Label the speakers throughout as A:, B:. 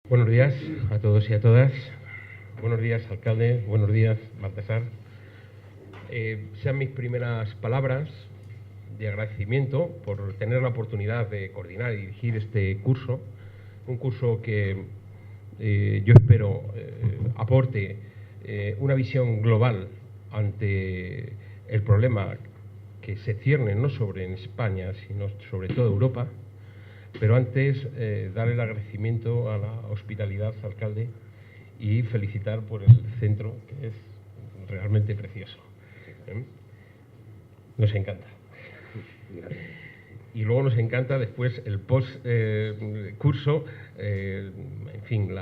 A: Buenos días a todos y a todas. Buenos días, alcalde. Buenos días, Baltasar. Sean mis primeras palabras de agradecimiento por tener la oportunidad de coordinar y dirigir este curso. Un curso que yo espero aporte una visión global ante el problema que se cierne no sobre en España, sino sobre toda Europa. Pero antes, dar el agradecimiento a la hospitalidad, alcalde, y felicitar por el centro, que es realmente precioso. Nos encanta. Y luego nos encanta después el post-curso, en fin,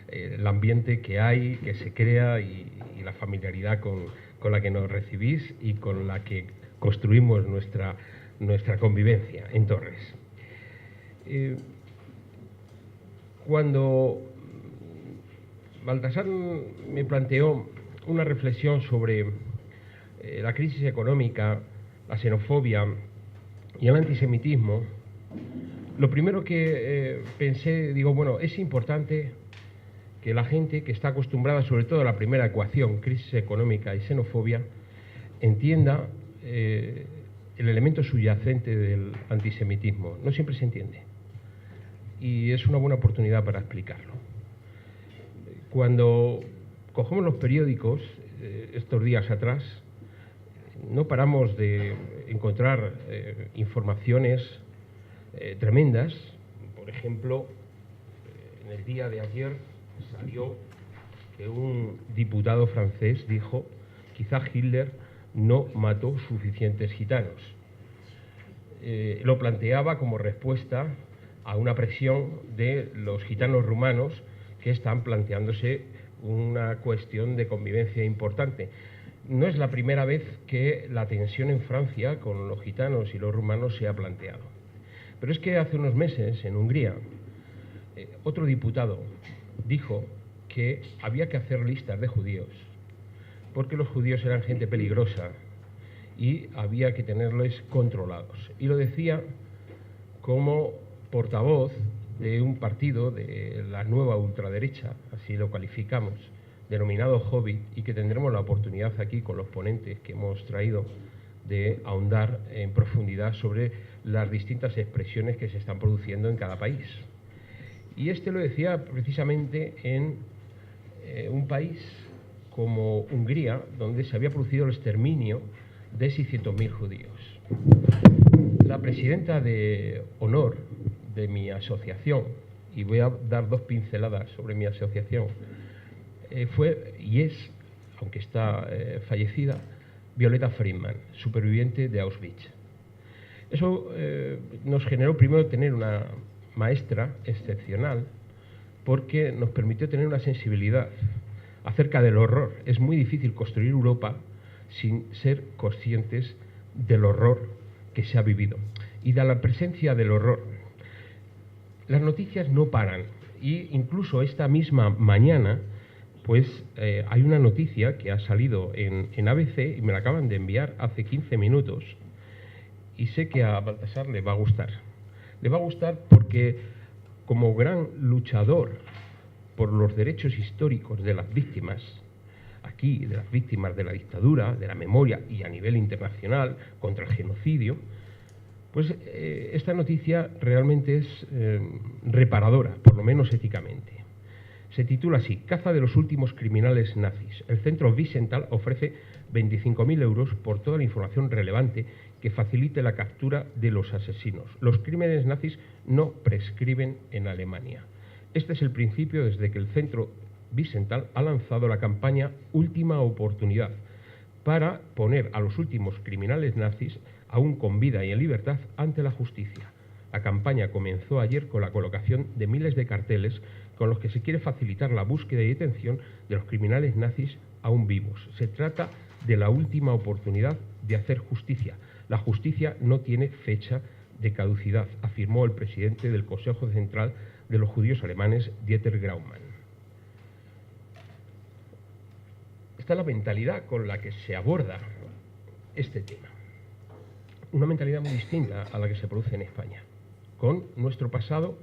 A: el ambiente que hay, que se crea y la familiaridad con la que nos recibís y con la que construimos nuestra convivencia en Torres. Cuando Baltasar me planteó una reflexión sobre la crisis económica, la xenofobia y el antisemitismo, lo primero que pensé, digo, bueno, es importante que la gente que está acostumbrada sobre todo a la primera ecuación, crisis económica y xenofobia, entienda el elemento subyacente del antisemitismo. No siempre se entiende. Y es una buena oportunidad para explicarlo. Cuando cogemos los periódicos, estos días atrás, no paramos de encontrar informaciones tremendas. Por ejemplo, en el día de ayer salió que un diputado francés dijo: quizá Hitler no mató suficientes gitanos. Lo planteaba como respuesta a una presión de los gitanos rumanos que están planteándose una cuestión de convivencia importante. No es la primera vez que la tensión en Francia con los gitanos y los rumanos se ha planteado. Pero es que hace unos meses, en Hungría, otro diputado dijo que había que hacer listas de judíos, porque los judíos eran gente peligrosa y había que tenerlos controlados. Y lo decía como portavoz de un partido de la nueva ultraderecha, así lo calificamos, denominado Hobbit, y que tendremos la oportunidad aquí con los ponentes que hemos traído de ahondar en profundidad sobre las distintas expresiones que se están produciendo en cada país. Y este lo decía precisamente en un país como Hungría, donde se había producido el exterminio de 600.000 judíos. La presidenta de honor de mi asociación, y voy a dar dos pinceladas sobre mi asociación, fue y es, aunque está fallecida, Violeta Friedman, superviviente de Auschwitz. Eso nos generó primero tener una maestra excepcional, porque nos permitió tener una sensibilidad acerca del horror. Es muy difícil construir Europa sin ser conscientes del horror que se ha vivido y de la presencia del horror. Las noticias no paran, y incluso esta misma mañana pues hay una noticia que ha salido en ABC y me la acaban de enviar hace 15 minutos, y sé que a Baltasar le va a gustar. Le va a gustar porque, como gran luchador por los derechos históricos de las víctimas, aquí, de las víctimas de la dictadura, de la memoria y a nivel internacional contra el genocidio, pues esta noticia realmente es reparadora, por lo menos éticamente. Se titula así: Caza de los últimos criminales nazis. El centro Wiesenthal ofrece 25.000 euros por toda la información relevante que facilite la captura de los asesinos. Los crímenes nazis no prescriben en Alemania. Este es el principio desde que el centro Wiesenthal ha lanzado la campaña Última Oportunidad para poner a los últimos criminales nazis, aún con vida y en libertad, ante la justicia. La campaña comenzó ayer con la colocación de miles de carteles con los que se quiere facilitar la búsqueda y detención de los criminales nazis aún vivos. Se trata de la última oportunidad de hacer justicia. La justicia no tiene fecha de caducidad, afirmó el presidente del Consejo Central de los Judíos Alemanes, Dieter Graumann. Esta es la mentalidad con la que se aborda este tema. Una mentalidad muy distinta a la que se produce en España, con nuestro pasado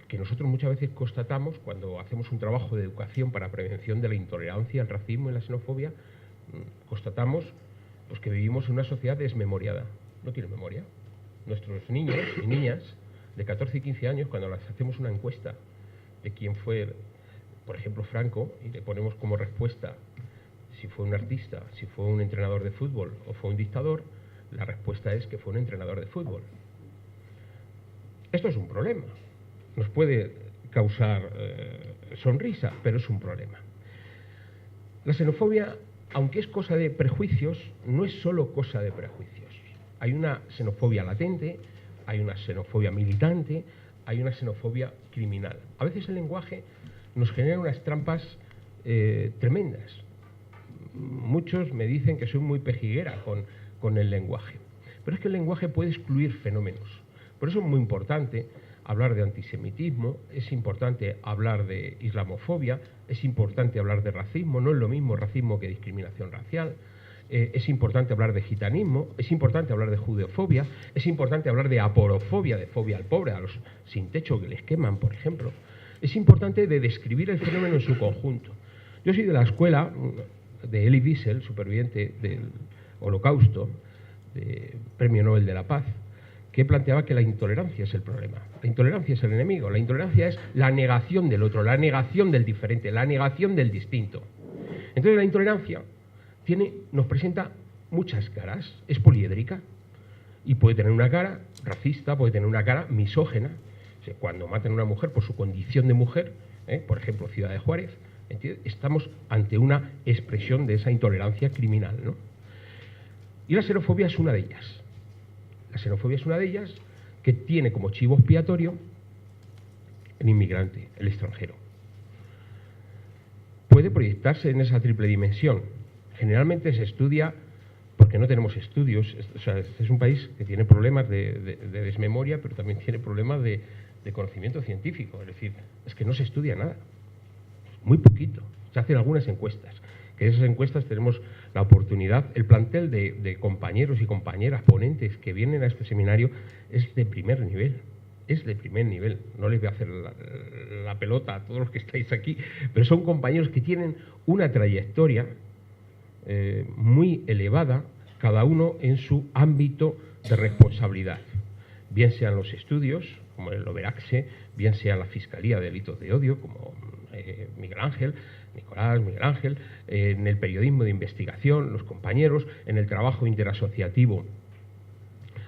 A: que nosotros muchas veces constatamos cuando hacemos un trabajo de educación para prevención de la intolerancia, el racismo y la xenofobia, constatamos pues, que vivimos en una sociedad desmemoriada. No tiene memoria. Nuestros niños y niñas de 14 y 15 años, cuando les hacemos una encuesta de quién fue, por ejemplo, Franco, y le ponemos como respuesta si fue un artista, si fue un entrenador de fútbol o fue un dictador, la respuesta es que fue un entrenador de fútbol. Esto es un problema. Nos puede causar sonrisa, pero es un problema. La xenofobia, aunque es cosa de prejuicios, no es solo cosa de prejuicios. Hay una xenofobia latente, hay una xenofobia militante, hay una xenofobia criminal. A veces el lenguaje nos genera unas trampas tremendas. Muchos me dicen que soy muy pejiguera con el lenguaje, pero es que el lenguaje puede excluir fenómenos. Por eso es muy importante hablar de antisemitismo, es importante hablar de islamofobia, es importante hablar de racismo, no es lo mismo racismo que discriminación racial, es importante hablar de gitanismo, es importante hablar de judeofobia, es importante hablar de aporofobia, de fobia al pobre, a los sin techo que les queman, por ejemplo. Es importante de describir el fenómeno en su conjunto. Yo soy de la escuela de Elie Wiesel, superviviente del Holocausto, de Premio Nobel de la Paz, que planteaba que la intolerancia es el problema. La intolerancia es el enemigo. La intolerancia es la negación del otro, la negación del diferente, la negación del distinto. Entonces la intolerancia nos presenta muchas caras, es poliédrica y puede tener una cara racista, puede tener una cara misógena. O sea, cuando matan a una mujer por su condición de mujer, por ejemplo, Ciudad de Juárez, ¿entiendes? Estamos ante una expresión de esa intolerancia criminal, ¿no? Y la xenofobia es una de ellas. La xenofobia es una de ellas que tiene como chivo expiatorio el inmigrante, el extranjero. Puede proyectarse en esa triple dimensión. Generalmente se estudia porque no tenemos estudios. O sea, este es un país que tiene problemas de desmemoria, pero también tiene problemas de conocimiento científico. Es decir, es que no se estudia nada. Muy poquito. Se hacen algunas encuestas. Que en esas encuestas tenemos la oportunidad. El plantel de compañeros y compañeras ponentes que vienen a este seminario es de primer nivel. Es de primer nivel. No les voy a hacer la pelota a todos los que estáis aquí, pero son compañeros que tienen una trayectoria muy elevada, cada uno en su ámbito de responsabilidad. Bien sean los estudios, como el Overaxe, bien sea la Fiscalía de Delitos de Odio, como Nicolás, Miguel Ángel, en el periodismo de investigación, los compañeros, en el trabajo interasociativo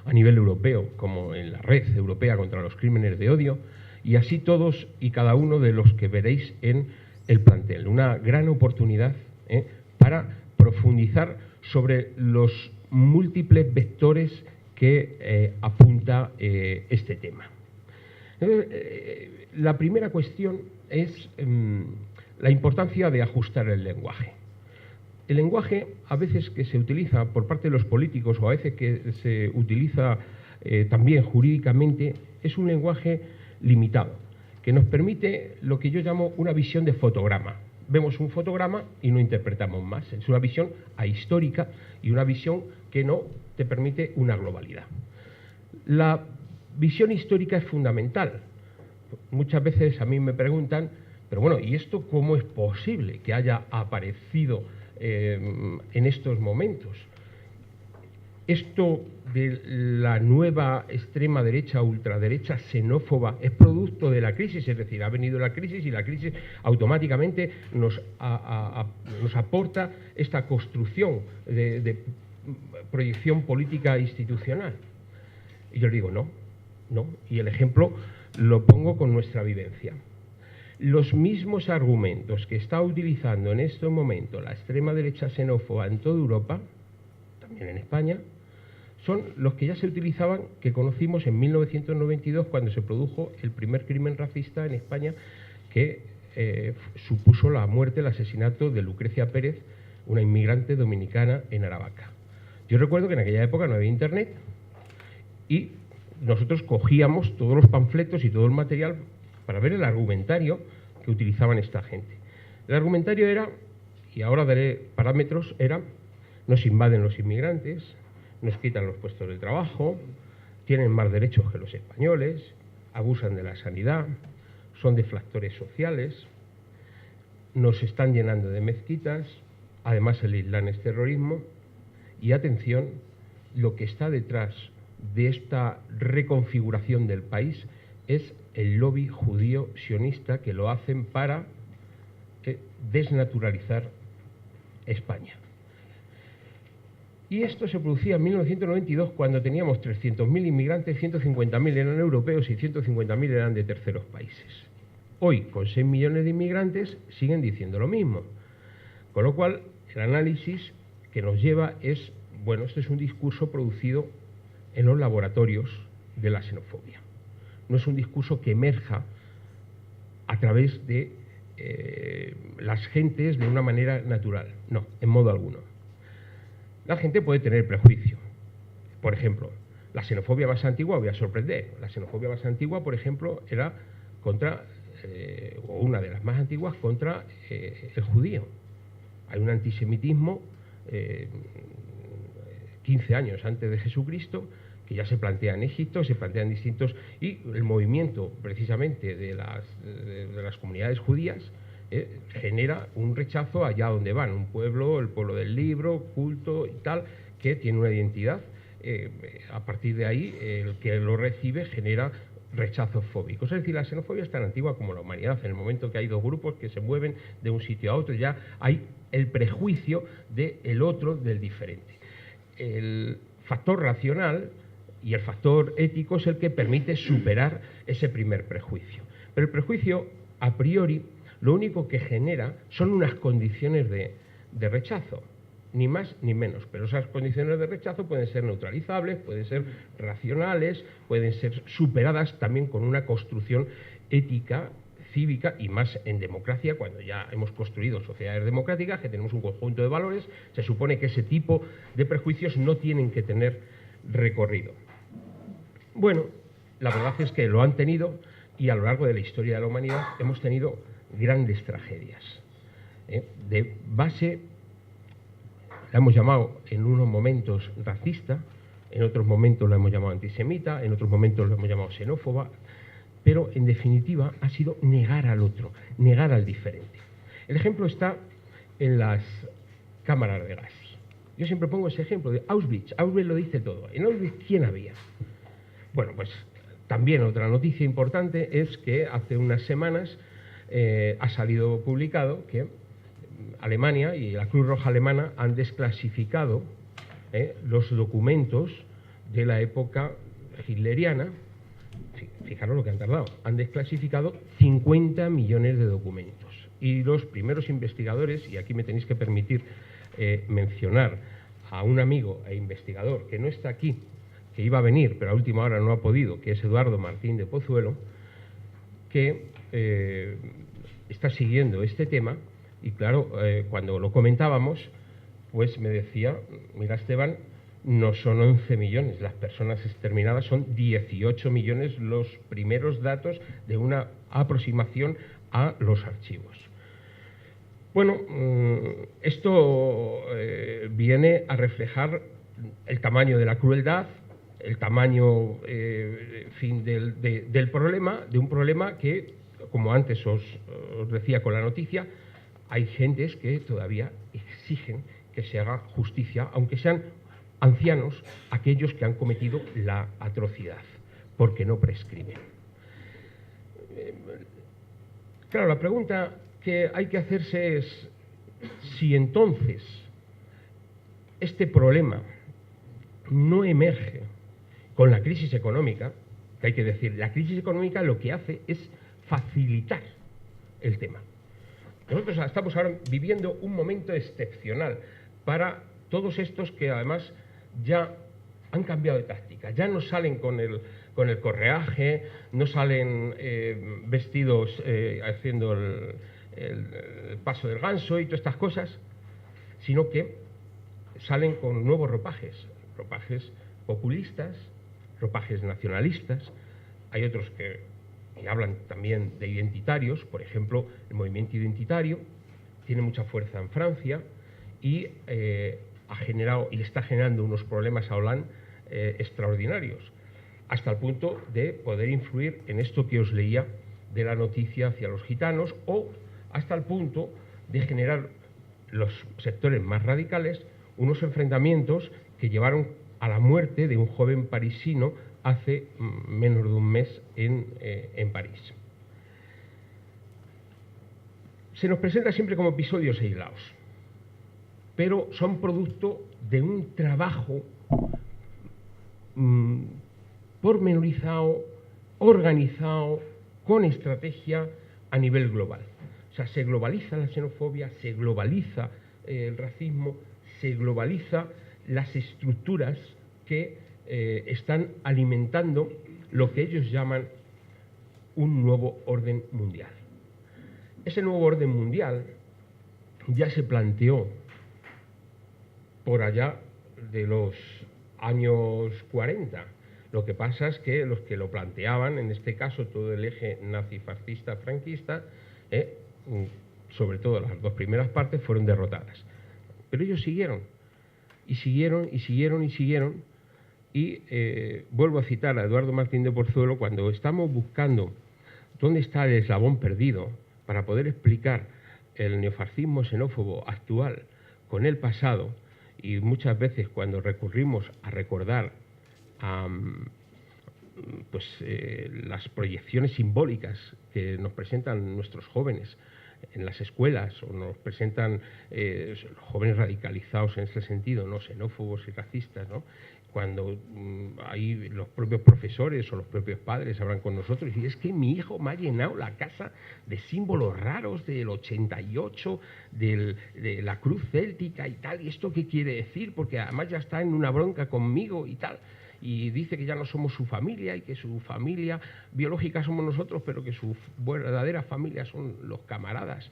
A: a nivel europeo, como en la Red Europea contra los Crímenes de Odio, y así todos y cada uno de los que veréis en el plantel. Una gran oportunidad para profundizar sobre los múltiples vectores que apunta este tema. La primera cuestión es la importancia de ajustar el lenguaje. El lenguaje, a veces que se utiliza por parte de los políticos o a veces que se utiliza también jurídicamente, es un lenguaje limitado, que nos permite lo que yo llamo una visión de fotograma. Vemos un fotograma y no interpretamos más. Es una visión ahistórica y una visión que no te permite una globalidad. La visión histórica es fundamental. Muchas veces a mí me preguntan, pero bueno, ¿y esto cómo es posible que haya aparecido en estos momentos? Esto de la nueva extrema derecha, ultraderecha, xenófoba, es producto de la crisis, es decir, ha venido la crisis y la crisis automáticamente nos aporta esta construcción de proyección política institucional. Y yo le digo, no, y el ejemplo lo pongo con nuestra vivencia. Los mismos argumentos que está utilizando en este momento la extrema derecha xenófoba en toda Europa, también en España, son los que ya se utilizaban, que conocimos en 1992, cuando se produjo el primer crimen racista en España, que supuso la muerte, el asesinato de Lucrecia Pérez, una inmigrante dominicana en Aravaca. Yo recuerdo que en aquella época no había internet y nosotros cogíamos todos los panfletos y todo el material para ver el argumentario que utilizaban esta gente. El argumentario era, y ahora daré parámetros, era: nos invaden los inmigrantes, nos quitan los puestos de trabajo, tienen más derechos que los españoles, abusan de la sanidad, son deflactores sociales, nos están llenando de mezquitas, además el Islam es terrorismo, y atención, lo que está detrás de esta reconfiguración del país es el lobby judío sionista, que lo hacen para desnaturalizar España. Y esto se producía en 1992, cuando teníamos 300.000 inmigrantes, 150.000 eran europeos y 150.000 eran de terceros países. Hoy, con 6 millones de inmigrantes, siguen diciendo lo mismo. Con lo cual, el análisis que nos lleva es, bueno, este es un discurso producido en los laboratorios de la xenofobia. No es un discurso que emerja a través de las gentes de una manera natural. No, en modo alguno. La gente puede tener prejuicio. Por ejemplo, la xenofobia más antigua, voy a sorprender, la xenofobia más antigua, por ejemplo, era contra, o una de las más antiguas, contra el judío. Hay un antisemitismo 15 años antes de Jesucristo, que ya se plantea en Egipto, se plantea en distintos... Y el movimiento, precisamente, de las comunidades judías genera un rechazo allá donde van, un pueblo, el pueblo del libro, culto y tal, que tiene una identidad. A partir de ahí, el que lo recibe genera rechazos fóbicos. Es decir, la xenofobia es tan antigua como la humanidad. En el momento que hay dos grupos que se mueven de un sitio a otro, ya hay el prejuicio del otro, del diferente. El factor racional y el factor ético es el que permite superar ese primer prejuicio. Pero el prejuicio, a priori, lo único que genera son unas condiciones de rechazo, ni más ni menos. Pero esas condiciones de rechazo pueden ser neutralizables, pueden ser racionales, pueden ser superadas también con una construcción ética, cívica, y más en democracia, cuando ya hemos construido sociedades democráticas, que tenemos un conjunto de valores, se supone que ese tipo de prejuicios no tienen que tener recorrido. Bueno, la verdad es que lo han tenido, y a lo largo de la historia de la humanidad hemos tenido grandes tragedias. De base, la hemos llamado en unos momentos racista, en otros momentos la hemos llamado antisemita, en otros momentos la hemos llamado xenófoba, pero en definitiva ha sido negar al otro, negar al diferente. El ejemplo está en las cámaras de gas. Yo siempre pongo ese ejemplo de Auschwitz. Auschwitz lo dice todo. En Auschwitz, ¿quién había? Bueno, pues también otra noticia importante es que hace unas semanas ha salido publicado que Alemania y la Cruz Roja Alemana han desclasificado los documentos de la época hitleriana. Fijaros lo que han tardado. Han desclasificado 50 millones de documentos. Y los primeros investigadores, y aquí me tenéis que permitir mencionar a un amigo e investigador que no está aquí, que iba a venir, pero a última hora no ha podido, que es Eduardo Martín de Pozuelo, que está siguiendo este tema, y claro, cuando lo comentábamos, pues me decía, mira Esteban, no son 11 millones las personas exterminadas, son 18 millones los primeros datos de una aproximación a los archivos. Bueno, esto viene a reflejar el tamaño de la crueldad, el tamaño del problema, de un problema que, como antes os decía con la noticia, hay gentes que todavía exigen que se haga justicia, aunque sean ancianos, aquellos que han cometido la atrocidad, porque no prescriben. Claro, la pregunta que hay que hacerse es si entonces este problema no emerge con la crisis económica, que hay que decir, la crisis económica lo que hace es facilitar el tema. Nosotros estamos ahora viviendo un momento excepcional para todos estos que además ya han cambiado de táctica, ya no salen con el correaje, no salen vestidos haciendo el paso del ganso y todas estas cosas, sino que salen con nuevos ropajes populistas, ropajes nacionalistas. Hay otros que hablan también de identitarios, por ejemplo, el movimiento identitario tiene mucha fuerza en Francia y ha generado y le está generando unos problemas a Hollande extraordinarios, hasta el punto de poder influir en esto que os leía de la noticia hacia los gitanos, o hasta el punto de generar los sectores más radicales unos enfrentamientos que llevaron a la muerte de un joven parisino hace menos de un mes en París. Se nos presenta siempre como episodios aislados, pero son producto de un trabajo pormenorizado, organizado, con estrategia a nivel global. O sea, se globaliza la xenofobia, se globaliza el racismo, se globaliza las estructuras que están alimentando lo que ellos llaman un nuevo orden mundial. Ese nuevo orden mundial ya se planteó por allá de los años 40. Lo que pasa es que los que lo planteaban, en este caso todo el eje nazifascista franquista, sobre todo las dos primeras partes, fueron derrotadas. Pero ellos siguieron, y siguieron, y siguieron, y siguieron, y vuelvo a citar a Eduardo Martín de Pozuelo: cuando estamos buscando dónde está el eslabón perdido para poder explicar el neofascismo xenófobo actual con el pasado, y muchas veces cuando recurrimos a recordar las proyecciones simbólicas que nos presentan nuestros jóvenes en las escuelas, o nos presentan jóvenes radicalizados en este sentido, ¿no?, xenófobos y racistas, ¿no?, cuando ahí los propios profesores o los propios padres hablan con nosotros y es que mi hijo me ha llenado la casa de símbolos raros del 88, de la cruz céltica y tal, ¿y esto qué quiere decir? Porque además ya está en una bronca conmigo y tal, y dice que ya no somos su familia y que su familia biológica somos nosotros, pero que su verdadera familia son los camaradas.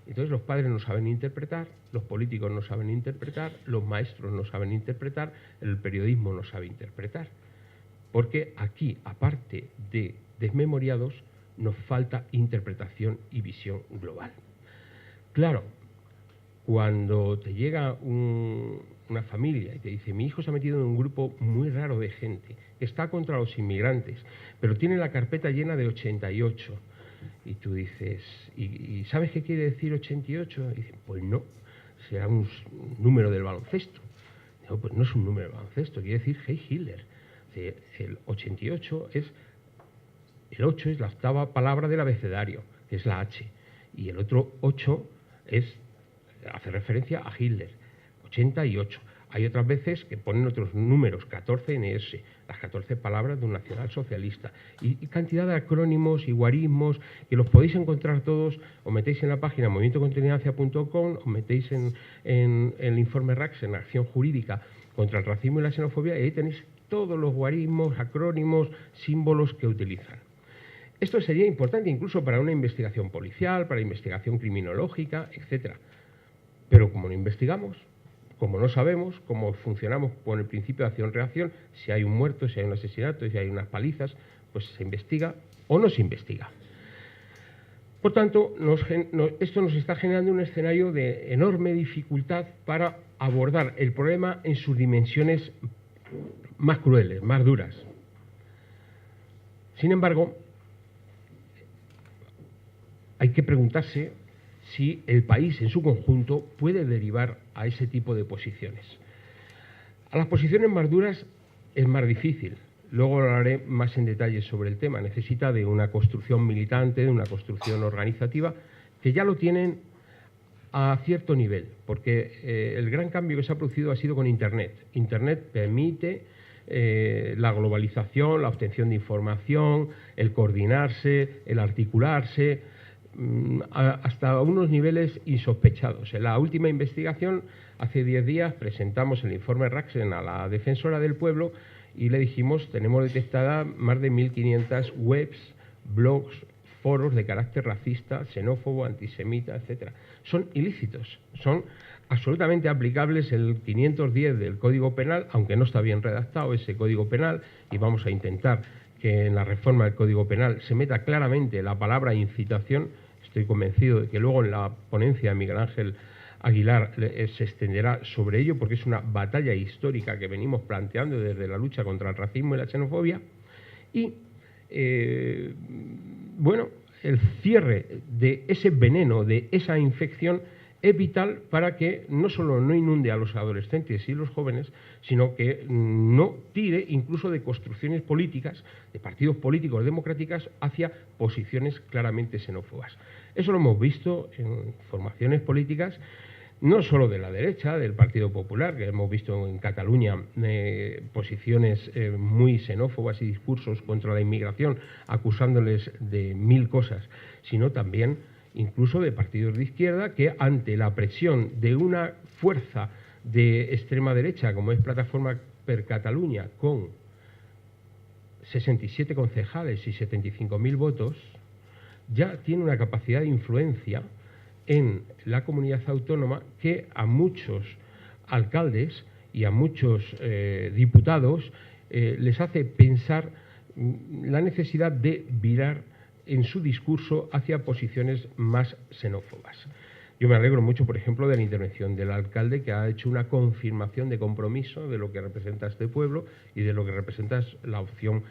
A: Entonces los padres no saben interpretar, los políticos no saben interpretar, los maestros no saben interpretar, el periodismo no sabe interpretar. Porque aquí, aparte de desmemoriados, nos falta interpretación y visión global. Claro, cuando te llega una familia y te dice: mi hijo se ha metido en un grupo muy raro de gente, que está contra los inmigrantes, pero tiene la carpeta llena de 88, y tú dices: ¿y sabes qué quiere decir 88? Y dicen: pues no, será un número del baloncesto. No, pues no es un número del baloncesto, quiere decir Heil Hitler. El 88 es, el 8 es la octava palabra del abecedario, que es la H, y el otro 8 hace referencia a Hitler, 88. Hay otras veces que ponen otros números, 14 NS, las 14 palabras de un nacionalsocialista, y cantidad de acrónimos y guarismos que los podéis encontrar todos. Os metéis en la página movimientocontinencia.com, os metéis en el informe RACS, en Acción Jurídica contra el Racismo y la Xenofobia, y ahí tenéis todos los guarismos, acrónimos, símbolos que utilizan. Esto sería importante incluso para una investigación policial, para investigación criminológica, etcétera. Pero como no investigamos, como no sabemos, cómo funcionamos con el principio de acción-reacción, si hay un muerto, si hay un asesinato, si hay unas palizas, pues se investiga o no se investiga. Por tanto, esto nos está generando un escenario de enorme dificultad para abordar el problema en sus dimensiones más crueles, más duras. Sin embargo, hay que preguntarse si el país en su conjunto puede derivar a ese tipo de posiciones. A las posiciones más duras es más difícil. Luego hablaré más en detalle sobre el tema. Necesita de una construcción militante, de una construcción organizativa, que ya lo tienen a cierto nivel, porque el gran cambio que se ha producido ha sido con Internet. Internet permite la globalización, la obtención de información, el coordinarse, el articularse, hasta unos niveles insospechados. En la última investigación, hace 10 días, presentamos el informe Raxen a la Defensora del Pueblo y le dijimos: tenemos detectada más de 1.500 webs, blogs, foros de carácter racista, xenófobo, antisemita, etcétera. Son ilícitos, son absolutamente aplicables el 510 del Código Penal, aunque no está bien redactado ese Código Penal, y vamos a intentar que en la reforma del Código Penal se meta claramente la palabra incitación. Estoy convencido de que luego en la ponencia de Miguel Ángel Aguilar se extenderá sobre ello, porque es una batalla histórica que venimos planteando desde la lucha contra el racismo y la xenofobia. Y, el cierre de ese veneno, de esa infección, es vital para que no solo no inunde a los adolescentes y los jóvenes, sino que no tire incluso de construcciones políticas, de partidos políticos democráticas, hacia posiciones claramente xenófobas. Eso lo hemos visto en formaciones políticas, no solo de la derecha, del Partido Popular, que hemos visto en Cataluña posiciones muy xenófobas y discursos contra la inmigración, acusándoles de 1000 cosas, sino también incluso de partidos de izquierda que, ante la presión de una fuerza de extrema derecha como es Plataforma per Catalunya, con 67 concejales y 75.000 votos, ya tiene una capacidad de influencia en la comunidad autónoma que a muchos alcaldes y a muchos diputados les hace pensar la necesidad de virar en su discurso hacia posiciones más xenófobas. Yo me alegro mucho, por ejemplo, de la intervención del alcalde, que ha hecho una confirmación de compromiso de lo que representa este pueblo y de lo que representa la opción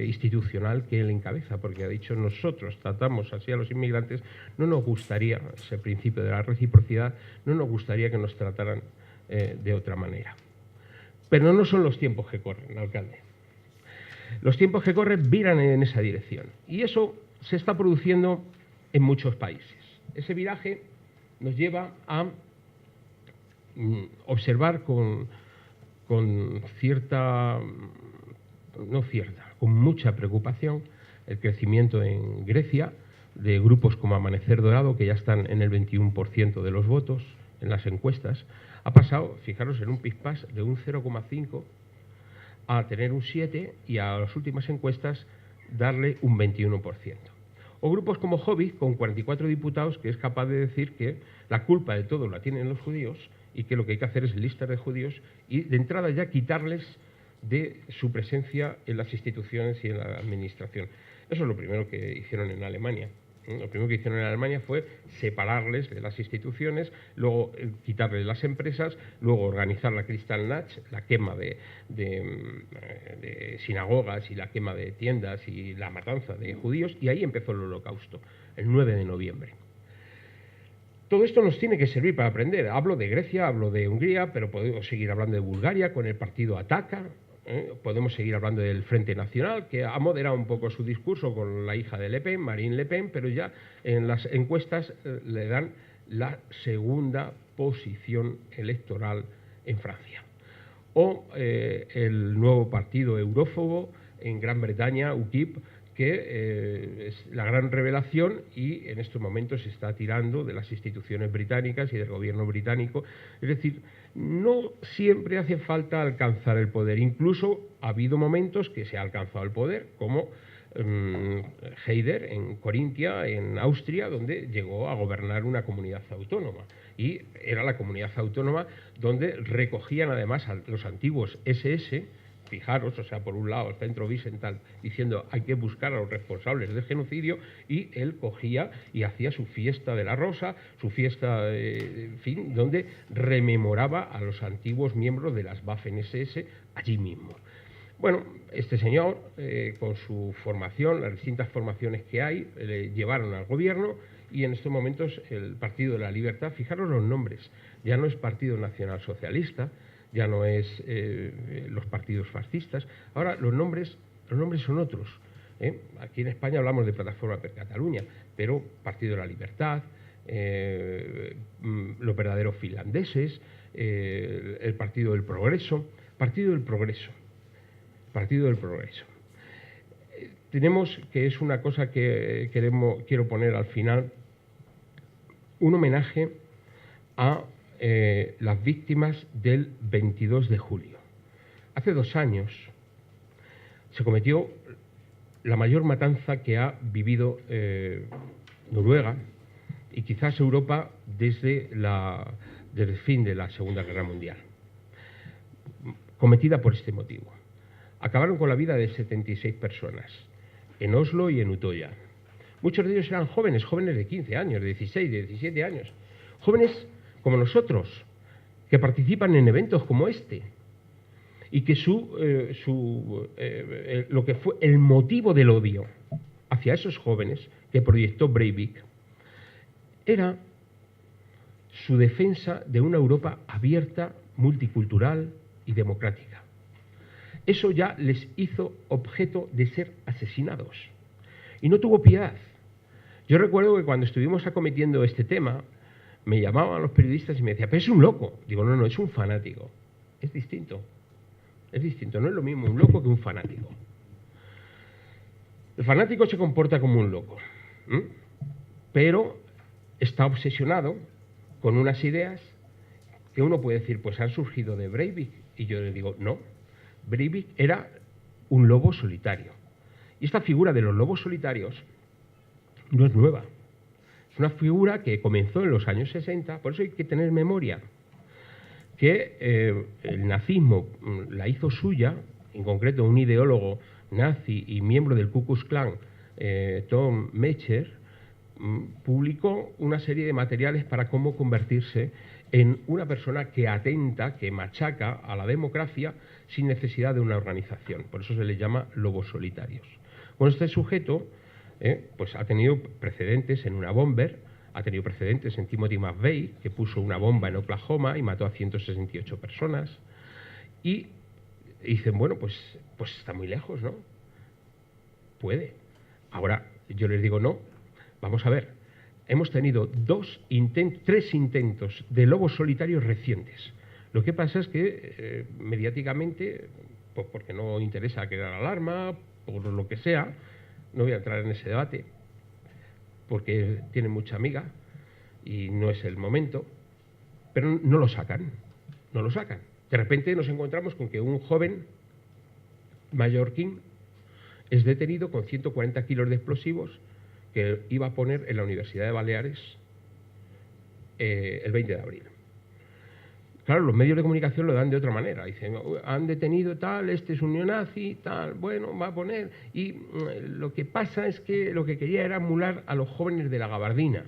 A: institucional que él encabeza, porque ha dicho: nosotros tratamos así a los inmigrantes, no nos gustaría, ese principio de la reciprocidad, no nos gustaría que nos trataran de otra manera. Pero no son los tiempos que corren, alcalde. Los tiempos que corren viran en esa dirección, y eso se está produciendo en muchos países. Ese viraje nos lleva a observar con mucha preocupación el crecimiento en Grecia de grupos como Amanecer Dorado, que ya están en el 21% de los votos en las encuestas. Ha pasado, fijaros, en un pispás de un 0,5 a tener un 7 y a las últimas encuestas darle un 21%. O grupos como Jobbik, con 44 diputados, que es capaz de decir que la culpa de todo la tienen los judíos y que lo que hay que hacer es listas de judíos y de entrada ya quitarles de su presencia en las instituciones y en la administración. Eso es lo primero que hicieron en Alemania. Lo primero que hicieron en Alemania fue separarles de las instituciones, luego quitarles las empresas, luego organizar la Kristallnacht, la quema de sinagogas y la quema de tiendas y la matanza de judíos, y ahí empezó el Holocausto, el 9 de noviembre. Todo esto nos tiene que servir para aprender. Hablo de Grecia, hablo de Hungría, pero podemos seguir hablando de Bulgaria con el partido Ataka. Podemos seguir hablando del Frente Nacional, que ha moderado un poco su discurso con la hija de Le Pen, Marine Le Pen, pero ya en las encuestas le dan la segunda posición electoral en Francia. O el nuevo partido eurófobo en Gran Bretaña, UKIP, que es la gran revelación y en estos momentos se está tirando de las instituciones británicas y del gobierno británico. Es decir, no siempre hace falta alcanzar el poder. Incluso ha habido momentos que se ha alcanzado el poder, como Haider en Corintia, en Austria, donde llegó a gobernar una comunidad autónoma. Y era la comunidad autónoma donde recogían además a los antiguos SS. Fijaros, o sea, por un lado el centro Wiesenthal diciendo hay que buscar a los responsables del genocidio, y él cogía y hacía su fiesta de la rosa, su fiesta, en fin, donde rememoraba a los antiguos miembros de las Waffen-SS allí mismo. Bueno, este señor, con su formación, las distintas formaciones que hay, le llevaron al gobierno, y en estos momentos el Partido de la Libertad, fijaros los nombres, ya no es Partido Nacional Socialista, ya no es los partidos fascistas, ahora los nombres son otros. Aquí en España hablamos de Plataforma per Catalunya, pero Partido de la Libertad, los verdaderos finlandeses, el Partido del Progreso, Partido del Progreso. Tenemos, que es una cosa que quiero poner al final, un homenaje a las víctimas del 22 de julio. Hace 2 años se cometió la mayor matanza que ha vivido Noruega y quizás Europa desde el fin de la Segunda Guerra Mundial, cometida por este motivo. Acabaron con la vida de 76 personas en Oslo y en Utoya. Muchos de ellos eran jóvenes de 15 años, de 16, de 17 años, jóvenes como nosotros, que participan en eventos como este, y que lo que fue el motivo del odio hacia esos jóvenes que proyectó Breivik era su defensa de una Europa abierta, multicultural y democrática. Eso ya les hizo objeto de ser asesinados. Y no tuvo piedad. Yo recuerdo que cuando estuvimos acometiendo este tema, me llamaban los periodistas y me decían, pero es un loco. Digo, no, es un fanático. Es distinto. Es distinto, no es lo mismo un loco que un fanático. El fanático se comporta como un loco, pero está obsesionado con unas ideas que uno puede decir, pues han surgido de Breivik. Y yo le digo, no, Breivik era un lobo solitario. Y esta figura de los lobos solitarios no es nueva. Es una figura que comenzó en los años 60, por eso hay que tener memoria, que el nazismo la hizo suya, en concreto un ideólogo nazi y miembro del Ku Klux Klan, Tom Mecher, publicó una serie de materiales para cómo convertirse en una persona que atenta, que machaca a la democracia sin necesidad de una organización. Por eso se le llama lobos solitarios. Bueno, este sujeto pues ha tenido precedentes en una bomber, ha tenido precedentes en Timothy McVeigh, que puso una bomba en Oklahoma y mató a 168 personas. Y dicen, bueno, pues está muy lejos, ¿no? Puede. Ahora, yo les digo, no. Vamos a ver. Hemos tenido tres intentos de lobos solitarios recientes. Lo que pasa es que mediáticamente, pues porque no interesa crear alarma, por lo que sea, no voy a entrar en ese debate, porque tienen mucha amiga y no es el momento, pero no lo sacan, no lo sacan. De repente nos encontramos con que un joven mallorquín es detenido con 140 kilos de explosivos que iba a poner en la Universidad de Baleares el 20 de abril. Claro, los medios de comunicación lo dan de otra manera. Dicen, han detenido tal, este es un neonazi, tal, bueno, va a poner... Y lo que pasa es que lo que quería era emular a los jóvenes de la gabardina.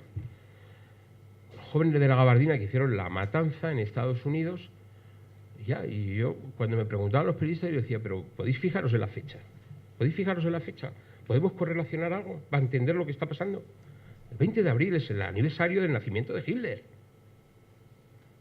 A: Los jóvenes de la gabardina que hicieron la matanza en Estados Unidos. Y yo, cuando me preguntaban los periodistas, yo decía, pero ¿podéis fijaros en la fecha? ¿Podéis fijaros en la fecha? ¿Podemos correlacionar algo para entender lo que está pasando? El 20 de abril es el aniversario del nacimiento de Hitler.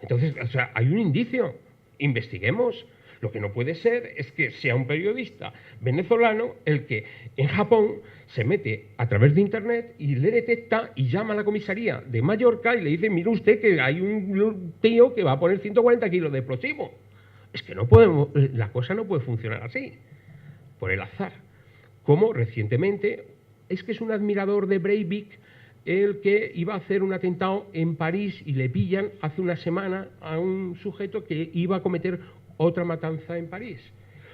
A: Entonces, o sea, hay un indicio, investiguemos. Lo que no puede ser es que sea un periodista venezolano el que en Japón se mete a través de Internet y le detecta y llama a la comisaría de Mallorca y le dice, mire usted que hay un tío que va a poner 140 kilos de explosivo. Es que no podemos, la cosa no puede funcionar así, por el azar. Como recientemente, es que es un admirador de Breivik el que iba a hacer un atentado en París y le pillan hace una semana a un sujeto que iba a cometer otra matanza en París.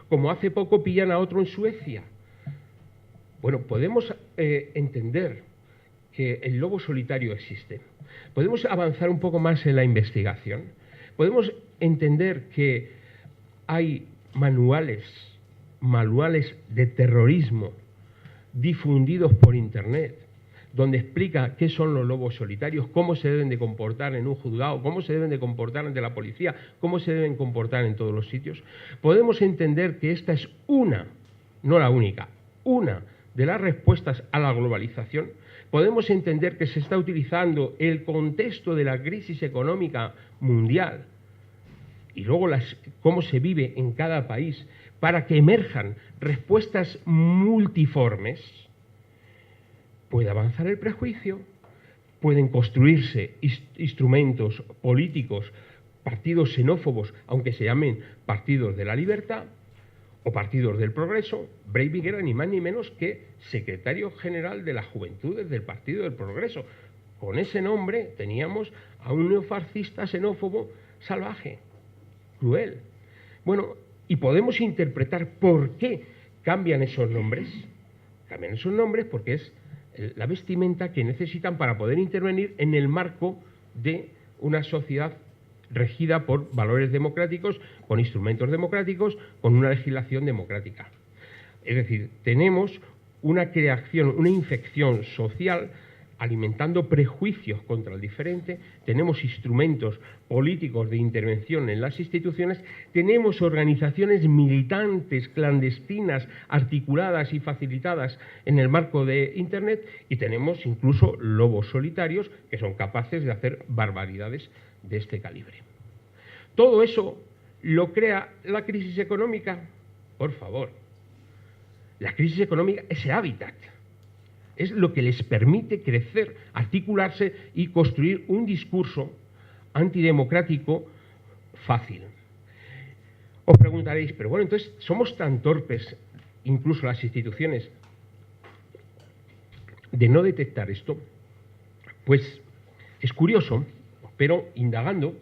A: Como hace poco pillan a otro en Suecia. Bueno, podemos entender que el lobo solitario existe. Podemos avanzar un poco más en la investigación. Podemos entender que hay manuales de terrorismo difundidos por Internet, donde explica qué son los lobos solitarios, cómo se deben de comportar en un juzgado, cómo se deben de comportar ante la policía, cómo se deben comportar en todos los sitios. Podemos entender que esta es una, no la única, una de las respuestas a la globalización. Podemos entender que se está utilizando el contexto de la crisis económica mundial y luego cómo se vive en cada país para que emerjan respuestas multiformes. Puede avanzar el prejuicio, pueden construirse instrumentos políticos, partidos xenófobos, aunque se llamen partidos de la libertad o partidos del progreso. Breivik era ni más ni menos que secretario general de las Juventudes del Partido del Progreso. Con ese nombre teníamos a un neofascista xenófobo salvaje, cruel. Bueno, y podemos interpretar por qué cambian esos nombres. Cambian esos nombres porque es la vestimenta que necesitan para poder intervenir en el marco de una sociedad regida por valores democráticos, con instrumentos democráticos, con una legislación democrática. Es decir, tenemos una creación, una infección social alimentando prejuicios contra el diferente, tenemos instrumentos políticos de intervención en las instituciones, tenemos organizaciones militantes, clandestinas, articuladas y facilitadas en el marco de Internet, y tenemos incluso lobos solitarios que son capaces de hacer barbaridades de este calibre. Todo eso lo crea la crisis económica. Por favor, la crisis económica es el hábitat. Es lo que les permite crecer, articularse y construir un discurso antidemocrático fácil. Os preguntaréis, pero bueno, entonces, ¿somos tan torpes, incluso las instituciones, de no detectar esto? Pues es curioso, pero indagando,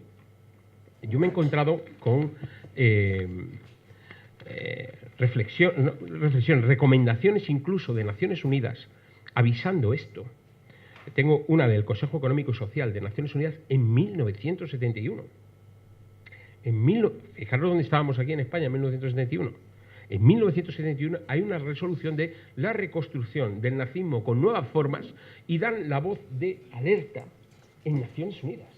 A: yo me he encontrado con recomendaciones incluso de Naciones Unidas avisando esto. Tengo una del Consejo Económico y Social de Naciones Unidas en 1971. Fijaros dónde estábamos aquí en España en 1971. En 1971 hay una resolución de la reconstrucción del nazismo con nuevas formas y dan la voz de alerta en Naciones Unidas.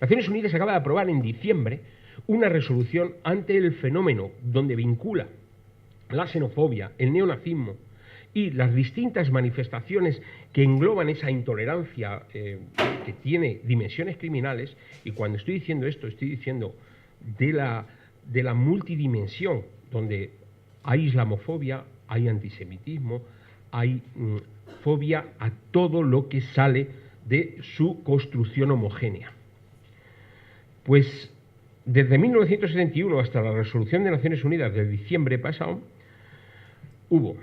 A: Naciones Unidas acaba de aprobar en diciembre una resolución ante el fenómeno donde vincula la xenofobia, el neonazismo y las distintas manifestaciones que engloban esa intolerancia que tiene dimensiones criminales. Y cuando estoy diciendo esto, estoy diciendo de la multidimensión, donde hay islamofobia, hay antisemitismo, hay fobia a todo lo que sale de su construcción homogénea. Pues desde 1971 hasta la resolución de Naciones Unidas de diciembre pasado, hubo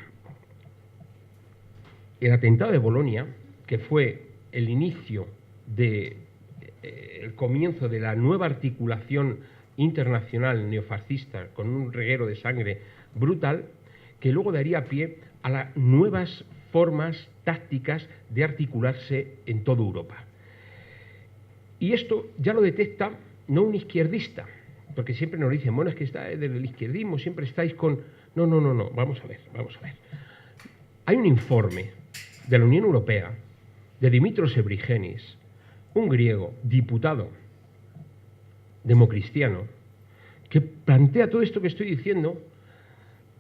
A: el atentado de Bolonia, que fue el inicio el comienzo de la nueva articulación internacional neofascista con un reguero de sangre brutal, que luego daría pie a las nuevas formas tácticas de articularse en toda Europa. Y esto ya lo detecta no un izquierdista, porque siempre nos dicen, bueno, es que está del izquierdismo, siempre estáis con... No, vamos a ver. Hay un informe de la Unión Europea, de Dimitros Ebrigenis, un griego, diputado, democristiano, que plantea todo esto que estoy diciendo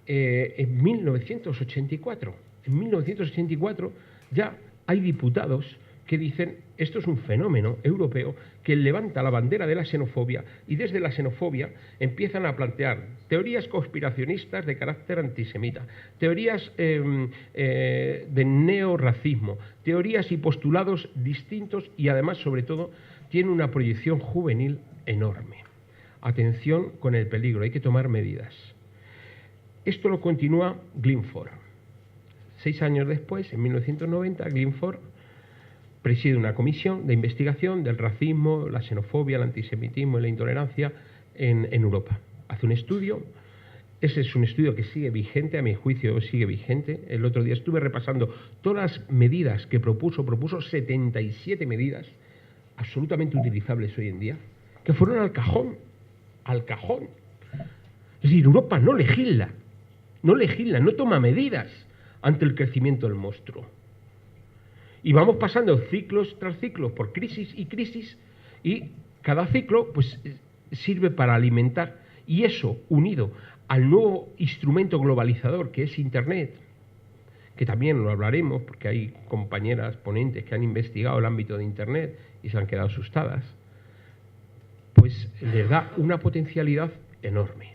A: en 1984. En 1984 ya hay diputados que dicen, esto es un fenómeno europeo que levanta la bandera de la xenofobia, y desde la xenofobia empiezan a plantear teorías conspiracionistas de carácter antisemita, teorías de neorracismo, teorías y postulados distintos, y además, sobre todo, tiene una proyección juvenil enorme. Atención con el peligro, hay que tomar medidas. Esto lo continúa Glenford. 6 años después, en 1990, Glenford preside una comisión de investigación del racismo, la xenofobia, el antisemitismo y la intolerancia en Europa. Hace un estudio. Ese es un estudio que sigue vigente, a mi juicio sigue vigente. El otro día estuve repasando todas las medidas que propuso 77 medidas absolutamente utilizables hoy en día, que fueron al cajón. Es decir, Europa no legisla, no toma medidas ante el crecimiento del monstruo. Y vamos pasando ciclos tras ciclos por crisis, y cada ciclo pues sirve para alimentar. Y eso, unido al nuevo instrumento globalizador que es Internet, que también lo hablaremos porque hay compañeras ponentes que han investigado el ámbito de Internet y se han quedado asustadas, pues les da una potencialidad enorme.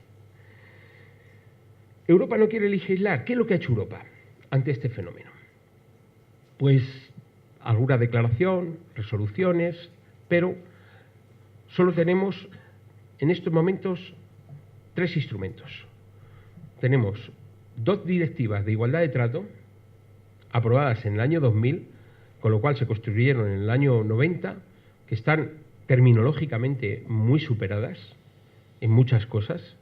A: Europa no quiere legislar. ¿Qué es lo que ha hecho Europa ante este fenómeno? Pues alguna declaración, resoluciones, pero solo tenemos en estos momentos 3 instrumentos. Tenemos 2 directivas de igualdad de trato aprobadas en el año 2000, con lo cual se construyeron en el año 90, que están terminológicamente muy superadas en muchas cosas.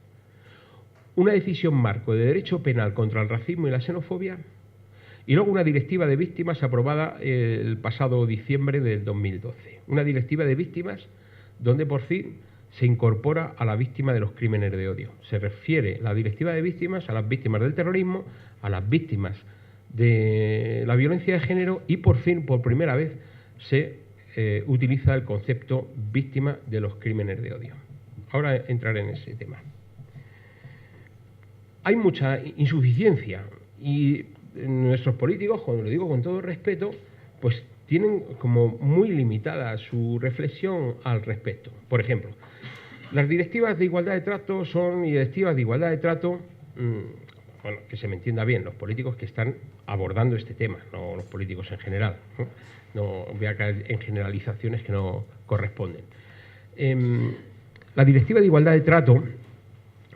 A: Una decisión marco de derecho penal contra el racismo y la xenofobia, y luego una directiva de víctimas aprobada el pasado diciembre del 2012. Una directiva de víctimas donde por fin se incorpora a la víctima de los crímenes de odio. Se refiere la directiva de víctimas a las víctimas del terrorismo, a las víctimas de la violencia de género y por fin, por primera vez, se utiliza el concepto víctima de los crímenes de odio. Ahora entraré en ese tema. Hay mucha insuficiencia y nuestros políticos, cuando lo digo con todo respeto, pues tienen como muy limitada su reflexión al respecto. Por ejemplo, las directivas de igualdad de trato son directivas de igualdad de trato, bueno, que se me entienda bien, los políticos que están abordando este tema, no los políticos en general. No voy a caer en generalizaciones que no corresponden. La directiva de igualdad de trato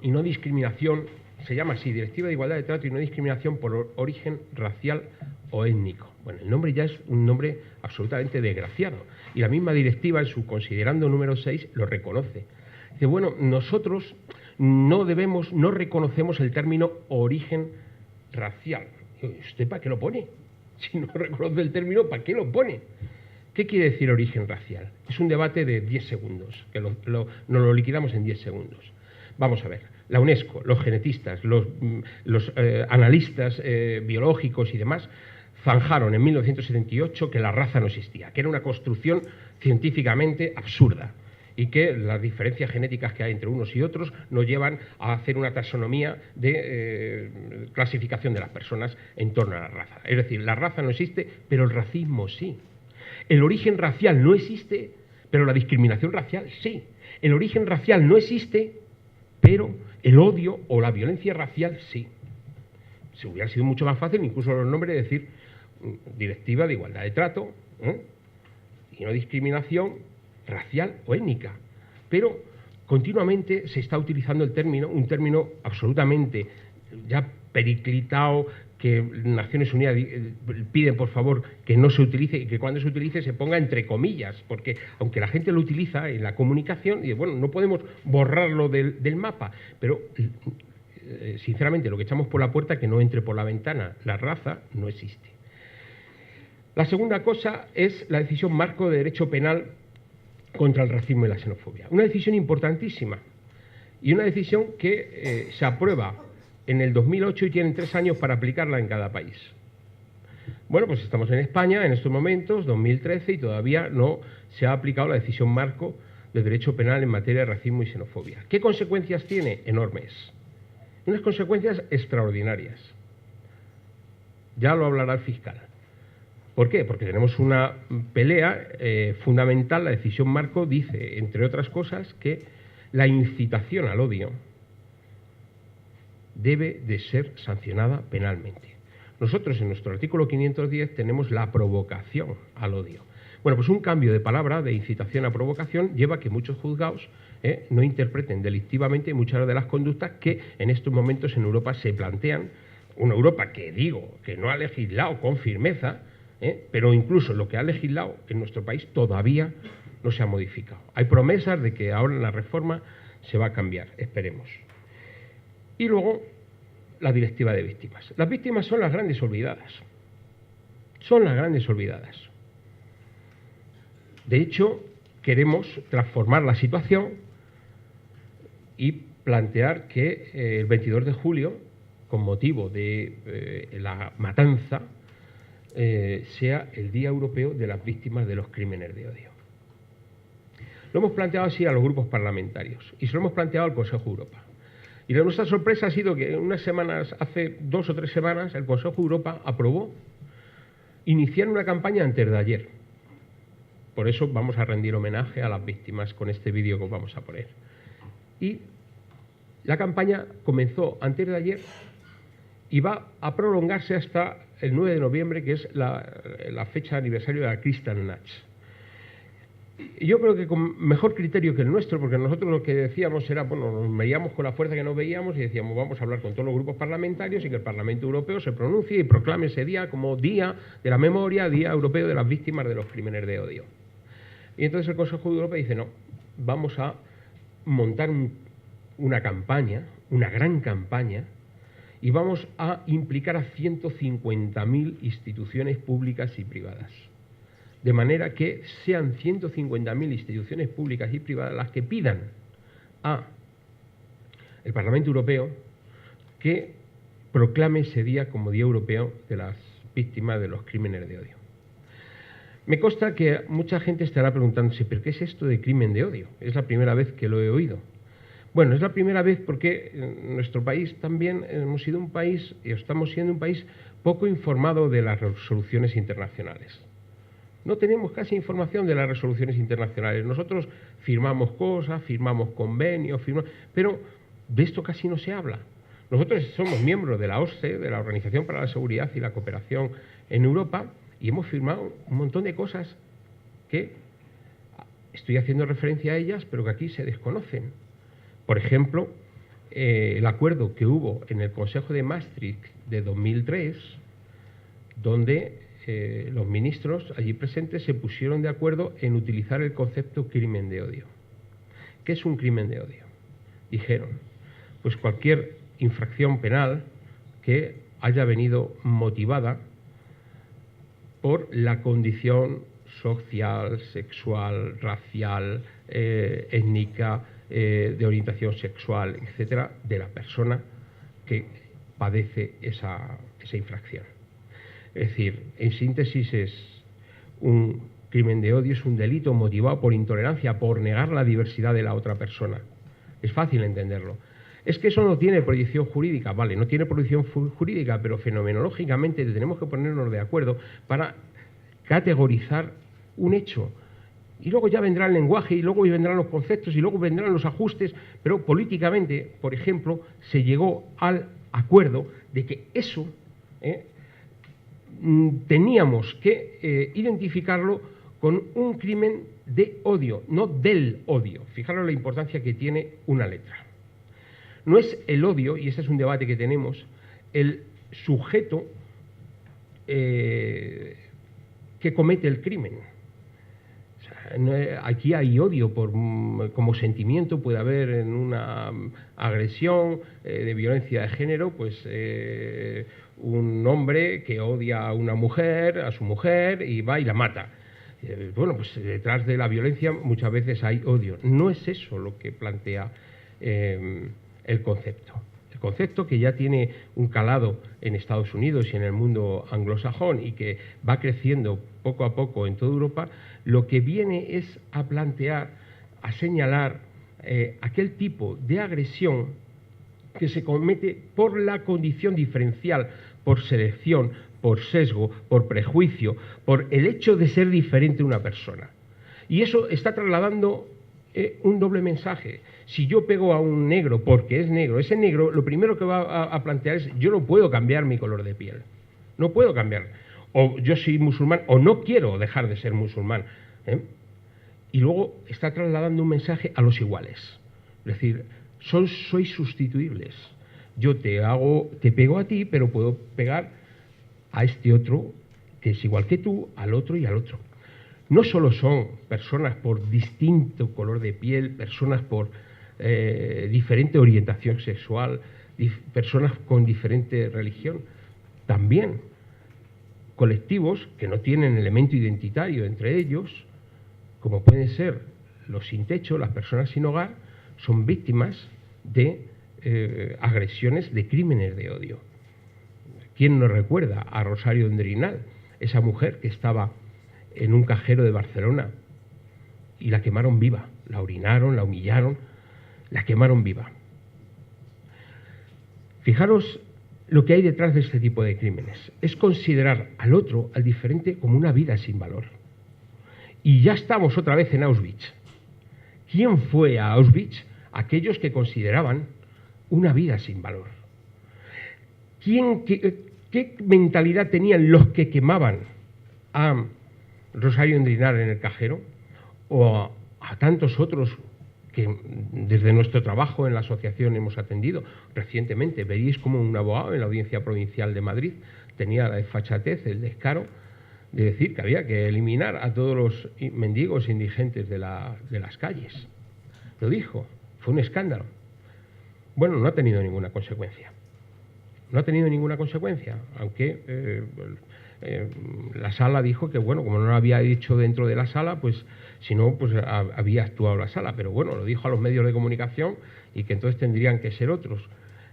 A: y no discriminación se llama así, Directiva de Igualdad de Trato y No Discriminación por Origen Racial o Étnico. Bueno, el nombre ya es un nombre absolutamente desgraciado. Y la misma directiva, en su considerando número 6, lo reconoce. Dice, bueno, nosotros no reconocemos el término origen racial. ¿Usted para qué lo pone? Si no reconoce el término, ¿para qué lo pone? ¿Qué quiere decir origen racial? Es un debate de 10 segundos, que nos lo liquidamos en 10 segundos. Vamos a ver, la UNESCO, los genetistas, los analistas biológicos y demás zanjaron en 1978 que la raza no existía, que era una construcción científicamente absurda y que las diferencias genéticas que hay entre unos y otros nos llevan a hacer una taxonomía de clasificación de las personas en torno a la raza. Es decir, la raza no existe, pero el racismo sí. El origen racial no existe, pero la discriminación racial sí. El origen racial no existe, pero el odio o la violencia racial sí. Se hubiera sido mucho más fácil, incluso los nombres, de decir Directiva de Igualdad de Trato y No Discriminación racial o étnica. Pero continuamente se está utilizando el término, un término absolutamente ya periclitado, que Naciones Unidas piden, por favor, que no se utilice y que cuando se utilice se ponga entre comillas, porque aunque la gente lo utiliza en la comunicación, y bueno, no podemos borrarlo del mapa, pero sinceramente lo que echamos por la puerta que no entre por la ventana. La raza no existe. La segunda cosa es la decisión marco de derecho penal contra el racismo y la xenofobia. Una decisión importantísima y una decisión que se aprueba en el 2008 y tienen 3 años para aplicarla en cada país. Bueno, pues estamos en España en estos momentos, 2013, y todavía no se ha aplicado la decisión marco de derecho penal en materia de racismo y xenofobia. ¿Qué consecuencias tiene? Enormes. Unas consecuencias extraordinarias. Ya lo hablará el fiscal. ¿Por qué? Porque tenemos una pelea fundamental. La decisión marco dice, entre otras cosas, que la incitación al odio debe de ser sancionada penalmente. Nosotros en nuestro artículo 510 tenemos la provocación al odio. Bueno, pues un cambio de palabra, de incitación a provocación, lleva a que muchos juzgados no interpreten delictivamente muchas de las conductas que en estos momentos en Europa se plantean. Una Europa que digo que no ha legislado con firmeza, pero incluso lo que ha legislado en nuestro país todavía no se ha modificado. Hay promesas de que ahora en la reforma se va a cambiar, esperemos. Y luego, la directiva de víctimas. Las víctimas son las grandes olvidadas. Son las grandes olvidadas. De hecho, queremos transformar la situación y plantear que el 22 de julio, con motivo de la matanza, sea el Día Europeo de las Víctimas de los Crímenes de Odio. Lo hemos planteado así a los grupos parlamentarios y se lo hemos planteado al Consejo de Europa. Y nuestra sorpresa ha sido que hace 2 o 3 semanas, el Consejo de Europa aprobó iniciar una campaña antes de ayer. Por eso vamos a rendir homenaje a las víctimas con este vídeo que os vamos a poner. Y la campaña comenzó antes de ayer y va a prolongarse hasta el 9 de noviembre, que es la fecha de aniversario de la Kristallnacht. Yo creo que con mejor criterio que el nuestro, porque nosotros lo que decíamos era, bueno, nos veíamos con la fuerza que nos veíamos y decíamos, vamos a hablar con todos los grupos parlamentarios y que el Parlamento Europeo se pronuncie y proclame ese día como Día de la Memoria, Día Europeo de las Víctimas de los Crímenes de Odio. Y entonces el Consejo de Europa dice, no, vamos a montar una campaña, una gran campaña, y vamos a implicar a 150.000 instituciones públicas y privadas. De manera que sean 150.000 instituciones públicas y privadas las que pidan al Parlamento Europeo que proclame ese día como Día Europeo de las víctimas de los crímenes de odio. Me consta que mucha gente estará preguntándose, ¿pero qué es esto de crimen de odio? Es la primera vez que lo he oído. Bueno, es la primera vez porque en nuestro país también hemos sido un país, y estamos siendo un país poco informado de las resoluciones internacionales. No tenemos casi información de las resoluciones internacionales. Nosotros firmamos cosas, firmamos convenios, pero de esto casi no se habla. Nosotros somos miembros de la OSCE, de la Organización para la Seguridad y la Cooperación en Europa, y hemos firmado un montón de cosas que estoy haciendo referencia a ellas, pero que aquí se desconocen. Por ejemplo, el acuerdo que hubo en el Consejo de Maastricht de 2003, donde los ministros allí presentes se pusieron de acuerdo en utilizar el concepto crimen de odio. ¿Qué es un crimen de odio? Dijeron, pues cualquier infracción penal que haya venido motivada por la condición social, sexual, racial, étnica, de orientación sexual, etcétera, de la persona que padece esa infracción. Es decir, en síntesis, es un crimen de odio, es un delito motivado por intolerancia, por negar la diversidad de la otra persona. Es fácil entenderlo. Es que eso no tiene proyección jurídica, vale, no tiene proyección jurídica, pero fenomenológicamente tenemos que ponernos de acuerdo para categorizar un hecho. Y luego ya vendrá el lenguaje, y luego vendrán los conceptos, y luego vendrán los ajustes, pero políticamente, por ejemplo, se llegó al acuerdo de que eso teníamos que identificarlo con un crimen de odio, no del odio. Fijaros la importancia que tiene una letra. No es el odio, y ese es un debate que tenemos, el sujeto que comete el crimen. O sea, aquí hay odio como sentimiento, puede haber en una agresión de violencia de género, pues un hombre que odia a una mujer, a su mujer, y va y la mata. Bueno, pues detrás de la violencia muchas veces hay odio. No es eso lo que plantea el concepto. El concepto, que ya tiene un calado en Estados Unidos y en el mundo anglosajón y que va creciendo poco a poco en toda Europa, lo que viene es a plantear, a señalar aquel tipo de agresión que se comete por la condición diferencial, por selección, por sesgo, por prejuicio, por el hecho de ser diferente una persona. Y eso está trasladando un doble mensaje. Si yo pego a un negro porque es negro, ese negro lo primero que va a plantear es: yo no puedo cambiar mi color de piel, no puedo cambiar, o yo soy musulmán o no quiero dejar de ser musulmán, Y luego está trasladando un mensaje a los iguales, es decir, sois sustituibles. Yo te pego a ti, pero puedo pegar a este otro que es igual que tú, al otro y al otro. No solo son personas por distinto color de piel, personas por diferente orientación sexual, personas con diferente religión, también colectivos que no tienen elemento identitario entre ellos, como pueden ser los sin techo, las personas sin hogar, son víctimas de agresiones, de crímenes de odio. ¿Quién no recuerda a Rosario Endrinal, esa mujer que estaba en un cajero de Barcelona y la quemaron viva? La orinaron, la humillaron, la quemaron viva. Fijaros lo que hay detrás de este tipo de crímenes. Es considerar al otro, al diferente, como una vida sin valor. Y ya estamos otra vez en Auschwitz. ¿Quién fue a Auschwitz? Aquellos que consideraban una vida sin valor. ¿Qué mentalidad tenían los que quemaban a Rosario Endrinal en el cajero? O a tantos otros que desde nuestro trabajo en la asociación hemos atendido. Recientemente veréis como un abogado en la Audiencia Provincial de Madrid tenía la desfachatez, el descaro de decir que había que eliminar a todos los mendigos indigentes de las calles. Lo dijo, fue un escándalo. Bueno, no ha tenido ninguna consecuencia. No ha tenido ninguna consecuencia, aunque la sala dijo que, bueno, como no lo había dicho dentro de la sala, pues si no, pues había actuado la sala. Pero bueno, lo dijo a los medios de comunicación y que entonces tendrían que ser otros.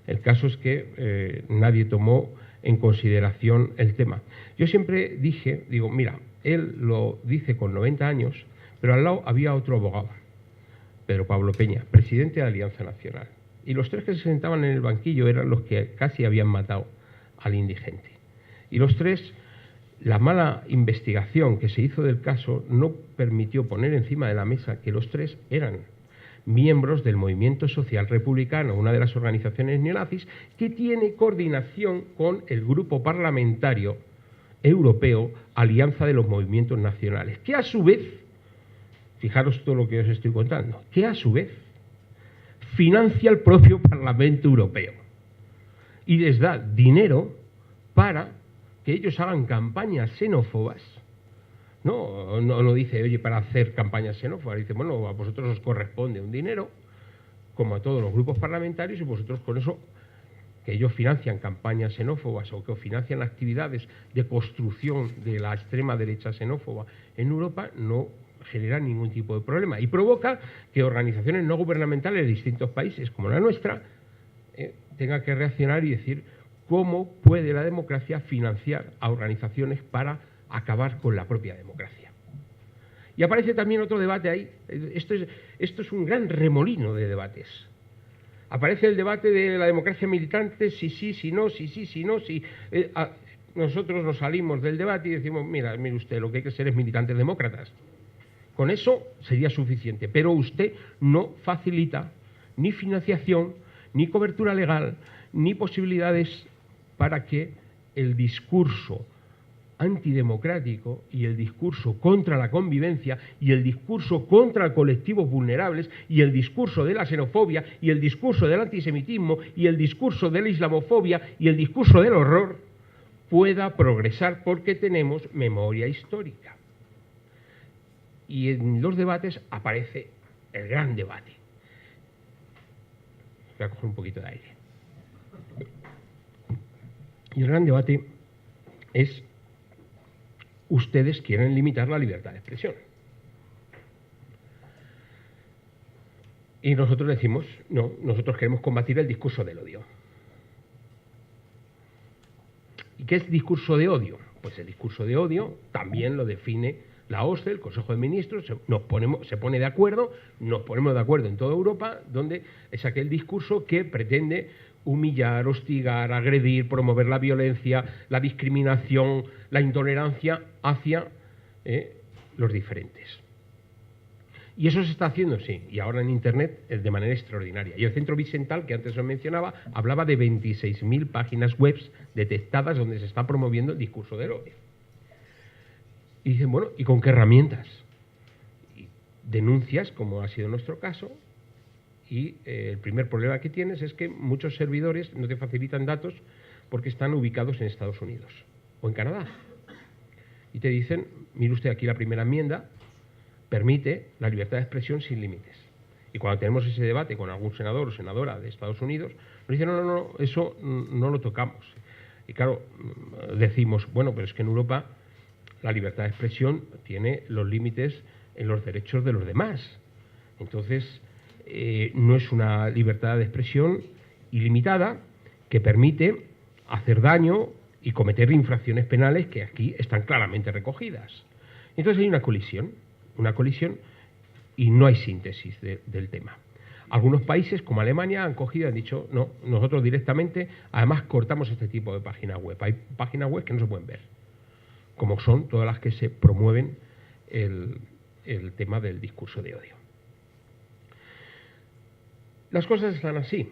A: El caso es que nadie tomó en consideración el tema. Yo siempre digo, mira, él lo dice con 90 años, pero al lado había otro abogado, Pedro Pablo Peña, presidente de Alianza Nacional. Y los tres que se sentaban en el banquillo eran los que casi habían matado al indigente. Y los tres, la mala investigación que se hizo del caso no permitió poner encima de la mesa que los tres eran miembros del Movimiento Social Republicano, una de las organizaciones neonazis, que tiene coordinación con el grupo parlamentario europeo Alianza de los Movimientos Nacionales, que a su vez, fijaros todo lo que os estoy contando, que a su vez financia el propio Parlamento Europeo y les da dinero para que ellos hagan campañas xenófobas. No dice, oye, para hacer campañas xenófobas, dice, bueno, a vosotros os corresponde un dinero, como a todos los grupos parlamentarios, y vosotros con eso, que ellos financian campañas xenófobas o que financian actividades de construcción de la extrema derecha xenófoba en Europa, no genera ningún tipo de problema y provoca que organizaciones no gubernamentales de distintos países, como la nuestra, tengan que reaccionar y decir cómo puede la democracia financiar a organizaciones para acabar con la propia democracia. Y aparece también otro debate ahí. Esto es un gran remolino de debates. Aparece el debate de la democracia militante, sí, no. Nosotros nos salimos del debate y decimos, mire usted, lo que hay que ser es militantes demócratas. Con eso sería suficiente, pero usted no facilita ni financiación, ni cobertura legal, ni posibilidades para que el discurso antidemocrático y el discurso contra la convivencia y el discurso contra colectivos vulnerables y el discurso de la xenofobia y el discurso del antisemitismo y el discurso de la islamofobia y el discurso del horror pueda progresar, porque tenemos memoria histórica. Y en los debates aparece el gran debate. Voy a coger un poquito de aire. Y el gran debate es: ustedes quieren limitar la libertad de expresión. Y nosotros decimos, no, nosotros queremos combatir el discurso del odio. ¿Y qué es discurso de odio? Pues el discurso de odio también lo define la OSCE, el Consejo de Ministros, se pone de acuerdo, nos ponemos de acuerdo en toda Europa, donde es aquel discurso que pretende humillar, hostigar, agredir, promover la violencia, la discriminación, la intolerancia hacia los diferentes. Y eso se está haciendo, sí, y ahora en Internet de manera extraordinaria. Y el Centro Vicental, que antes os mencionaba, hablaba de 26.000 páginas web detectadas donde se está promoviendo el discurso del odio. Y dicen, bueno, ¿y con qué herramientas? Y denuncias, como ha sido nuestro caso, y el primer problema que tienes es que muchos servidores no te facilitan datos porque están ubicados en Estados Unidos o en Canadá. Y te dicen, mire usted, aquí la primera enmienda permite la libertad de expresión sin límites. Y cuando tenemos ese debate con algún senador o senadora de Estados Unidos, nos dicen, no, eso no lo tocamos. Y claro, decimos, bueno, pero es que en Europa la libertad de expresión tiene los límites en los derechos de los demás. Entonces, no es una libertad de expresión ilimitada que permite hacer daño y cometer infracciones penales que aquí están claramente recogidas. Entonces hay una colisión y no hay síntesis del tema. Algunos países, como Alemania, han cogido y han dicho, no, nosotros directamente, además cortamos este tipo de páginas web. Hay páginas web que no se pueden ver, como son todas las que se promueven el tema del discurso de odio. Las cosas están así.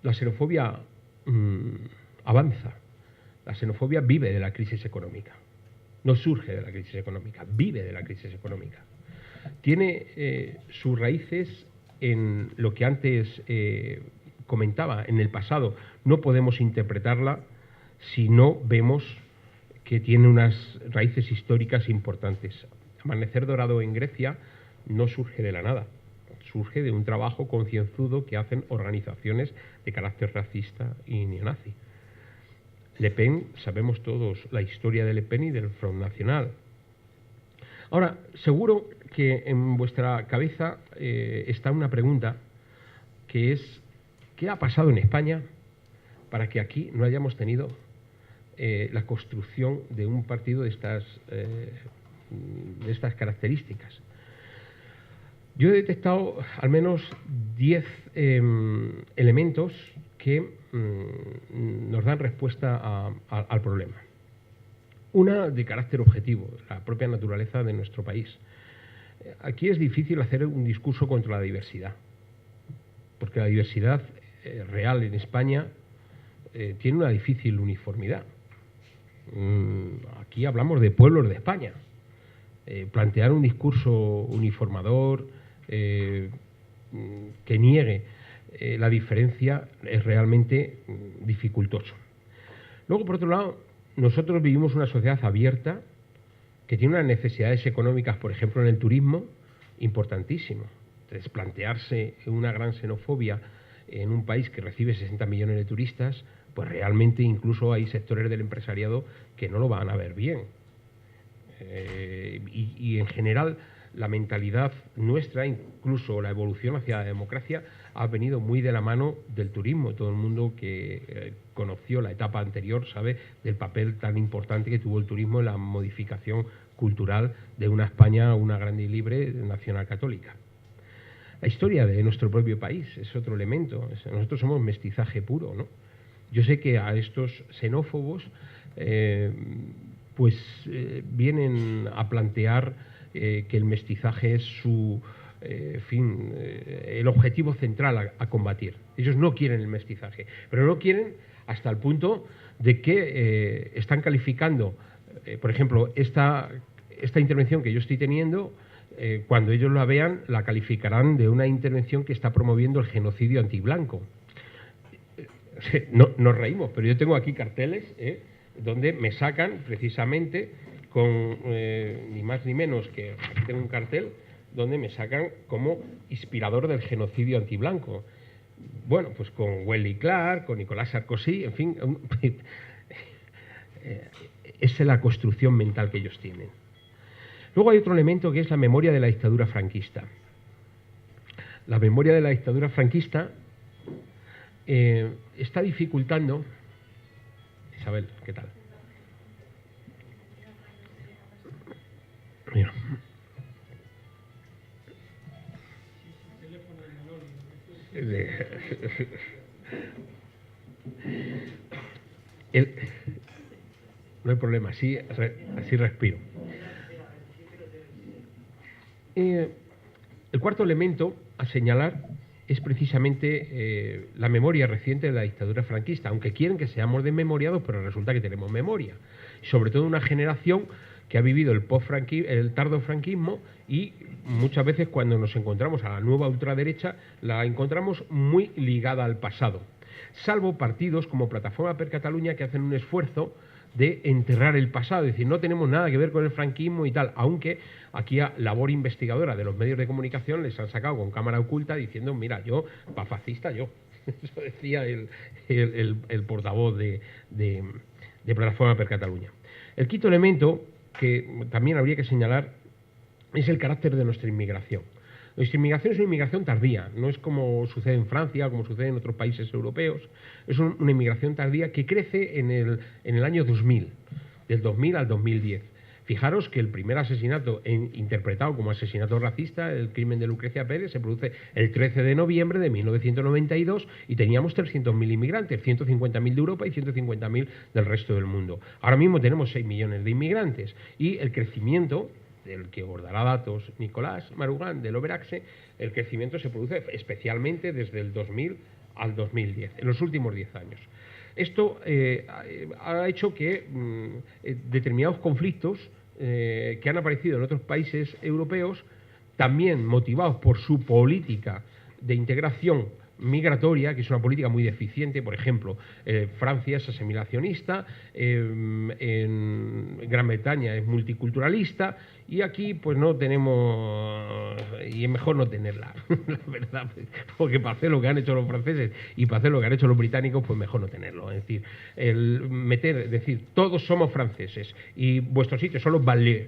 A: La xenofobia avanza. La xenofobia vive de la crisis económica. No surge de la crisis económica, vive de la crisis económica. Tiene sus raíces en lo que antes comentaba, en el pasado. No podemos interpretarla si no vemos que tiene unas raíces históricas importantes. Amanecer Dorado en Grecia no surge de la nada. Surge de un trabajo concienzudo que hacen organizaciones de carácter racista y neonazi. Le Pen, sabemos todos la historia de Le Pen y del Front Nacional. Ahora, seguro que en vuestra cabeza está una pregunta que es: ¿qué ha pasado en España para que aquí no hayamos tenido la construcción de un partido de estas características. Yo he detectado al menos 10 elementos que nos dan respuesta al problema. Una de carácter objetivo, la propia naturaleza de nuestro país. Aquí es difícil hacer un discurso contra la diversidad, porque la diversidad real en España tiene una difícil uniformidad. Aquí hablamos de pueblos de España. Plantear un discurso uniformador que niegue la diferencia es realmente dificultoso. Luego, por otro lado, nosotros vivimos una sociedad abierta que tiene unas necesidades económicas, por ejemplo, en el turismo, importantísimo. Entonces, plantearse una gran xenofobia en un país que recibe 60 millones de turistas, pues realmente incluso hay sectores del empresariado que no lo van a ver bien. Y en general la mentalidad nuestra, incluso la evolución hacia la democracia, ha venido muy de la mano del turismo. Todo el mundo que conoció la etapa anterior sabe del papel tan importante que tuvo el turismo en la modificación cultural de una España, una grande y libre nacional católica. La historia de nuestro propio país es otro elemento. Nosotros somos mestizaje puro, ¿no? Yo sé que a estos xenófobos vienen a plantear que el mestizaje es su el objetivo central a combatir. Ellos no quieren el mestizaje, pero no quieren hasta el punto de que están calificando, por ejemplo, esta intervención que yo estoy teniendo, cuando ellos la vean, la calificarán de una intervención que está promoviendo el genocidio antiblanco. No, nos reímos, pero yo tengo aquí carteles donde me sacan precisamente con ni más ni menos que, aquí tengo un cartel donde me sacan como inspirador del genocidio antiblanco. Bueno, pues con Wesley Clark, con Nicolás Sarkozy, en fin, esa es la construcción mental que ellos tienen. Luego hay otro elemento que es la memoria de la dictadura franquista. La memoria de la dictadura franquista está dificultando... Isabel, ¿qué tal? Mira. No hay problema, así respiro. El cuarto elemento a señalar es precisamente la memoria reciente de la dictadura franquista, aunque quieren que seamos desmemoriados, pero resulta que tenemos memoria. Sobre todo una generación que ha vivido el tardofranquismo y muchas veces cuando nos encontramos a la nueva ultraderecha la encontramos muy ligada al pasado, salvo partidos como Plataforma per Catalunya que hacen un esfuerzo de enterrar el pasado, es decir, no tenemos nada que ver con el franquismo y tal, aunque aquí a labor investigadora de los medios de comunicación les han sacado con cámara oculta diciendo, mira, yo, pa' fascista yo. Eso decía el portavoz de Plataforma per Catalunya. El quinto elemento que también habría que señalar es el carácter de nuestra inmigración. Nuestra inmigración es una inmigración tardía, no es como sucede en Francia o como sucede en otros países europeos, es una inmigración tardía que crece en el año 2000, del 2000 al 2010. Fijaros que el primer asesinato interpretado como asesinato racista, el crimen de Lucrecia Pérez, se produce el 13 de noviembre de 1992 y teníamos 300.000 inmigrantes, 150.000 de Europa y 150.000 del resto del mundo. Ahora mismo tenemos 6 millones de inmigrantes y el crecimiento, del que abordará datos Nicolás Marugán del Overaxe, el crecimiento se produce especialmente desde el 2000 al 2010, en los últimos 10 años. Esto ha hecho que determinados conflictos que han aparecido en otros países europeos, también motivados por su política de integración migratoria, que es una política muy deficiente. Por ejemplo, Francia es asimilacionista, en Gran Bretaña es multiculturalista y aquí pues no tenemos, y es mejor no tenerla, la verdad, porque para hacer lo que han hecho los franceses y para hacer lo que han hecho los británicos, pues mejor no tenerlo. Es decir, decir, todos somos franceses y vuestros sitios son los banlieues,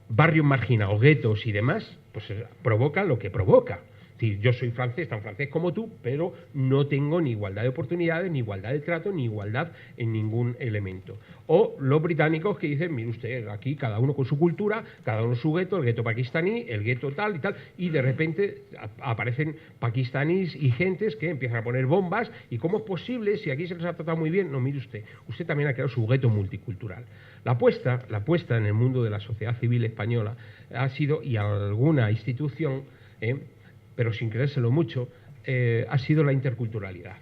A: barrios marginados, guetos y demás, pues provoca lo que provoca. Es decir, yo soy francés, tan francés como tú, pero no tengo ni igualdad de oportunidades, ni igualdad de trato, ni igualdad en ningún elemento. O los británicos que dicen, mire usted, aquí cada uno con su cultura, cada uno su gueto, el gueto pakistaní, el gueto tal y tal, y de repente aparecen pakistaníes y gentes que empiezan a poner bombas, y ¿cómo es posible si aquí se les ha tratado muy bien? No, mire usted también ha creado su gueto multicultural. La apuesta en el mundo de la sociedad civil española ha sido, y alguna institución, pero sin creérselo mucho, ha sido la interculturalidad.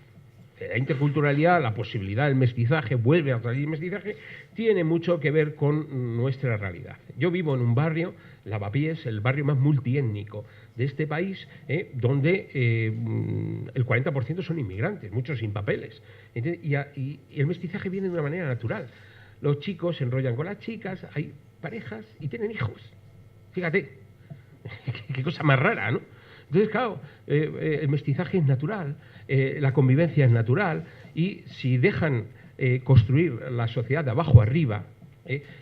A: La interculturalidad, la posibilidad del mestizaje, vuelve a salir el mestizaje, tiene mucho que ver con nuestra realidad. Yo vivo en un barrio, Lavapiés, el barrio más multiétnico de este país, donde el 40% son inmigrantes, muchos sin papeles. Y el mestizaje viene de una manera natural. Los chicos se enrollan con las chicas, hay parejas y tienen hijos. Fíjate, qué cosa más rara, ¿no? Entonces, claro, el mestizaje es natural, la convivencia es natural, y si dejan construir la sociedad de abajo arriba,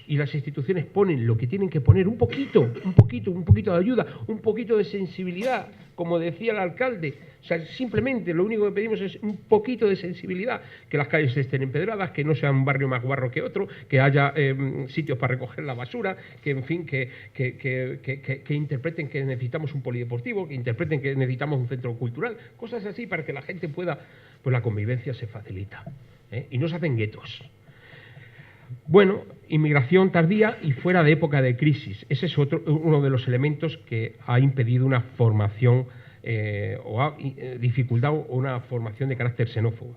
A: y las instituciones ponen lo que tienen que poner, un poquito de ayuda, un poquito de sensibilidad, como decía el alcalde, o sea, simplemente lo único que pedimos es un poquito de sensibilidad, que las calles estén empedradas, que no sea un barrio más guarro que otro, que haya sitios para recoger la basura, que en fin, que interpreten que necesitamos un polideportivo, que interpreten que necesitamos un centro cultural, cosas así para que la gente pueda, pues la convivencia se facilita, y no se hacen guetos. Bueno, inmigración tardía y fuera de época de crisis. Ese es uno de los elementos que ha impedido una formación o ha dificultado una formación de carácter xenófobo.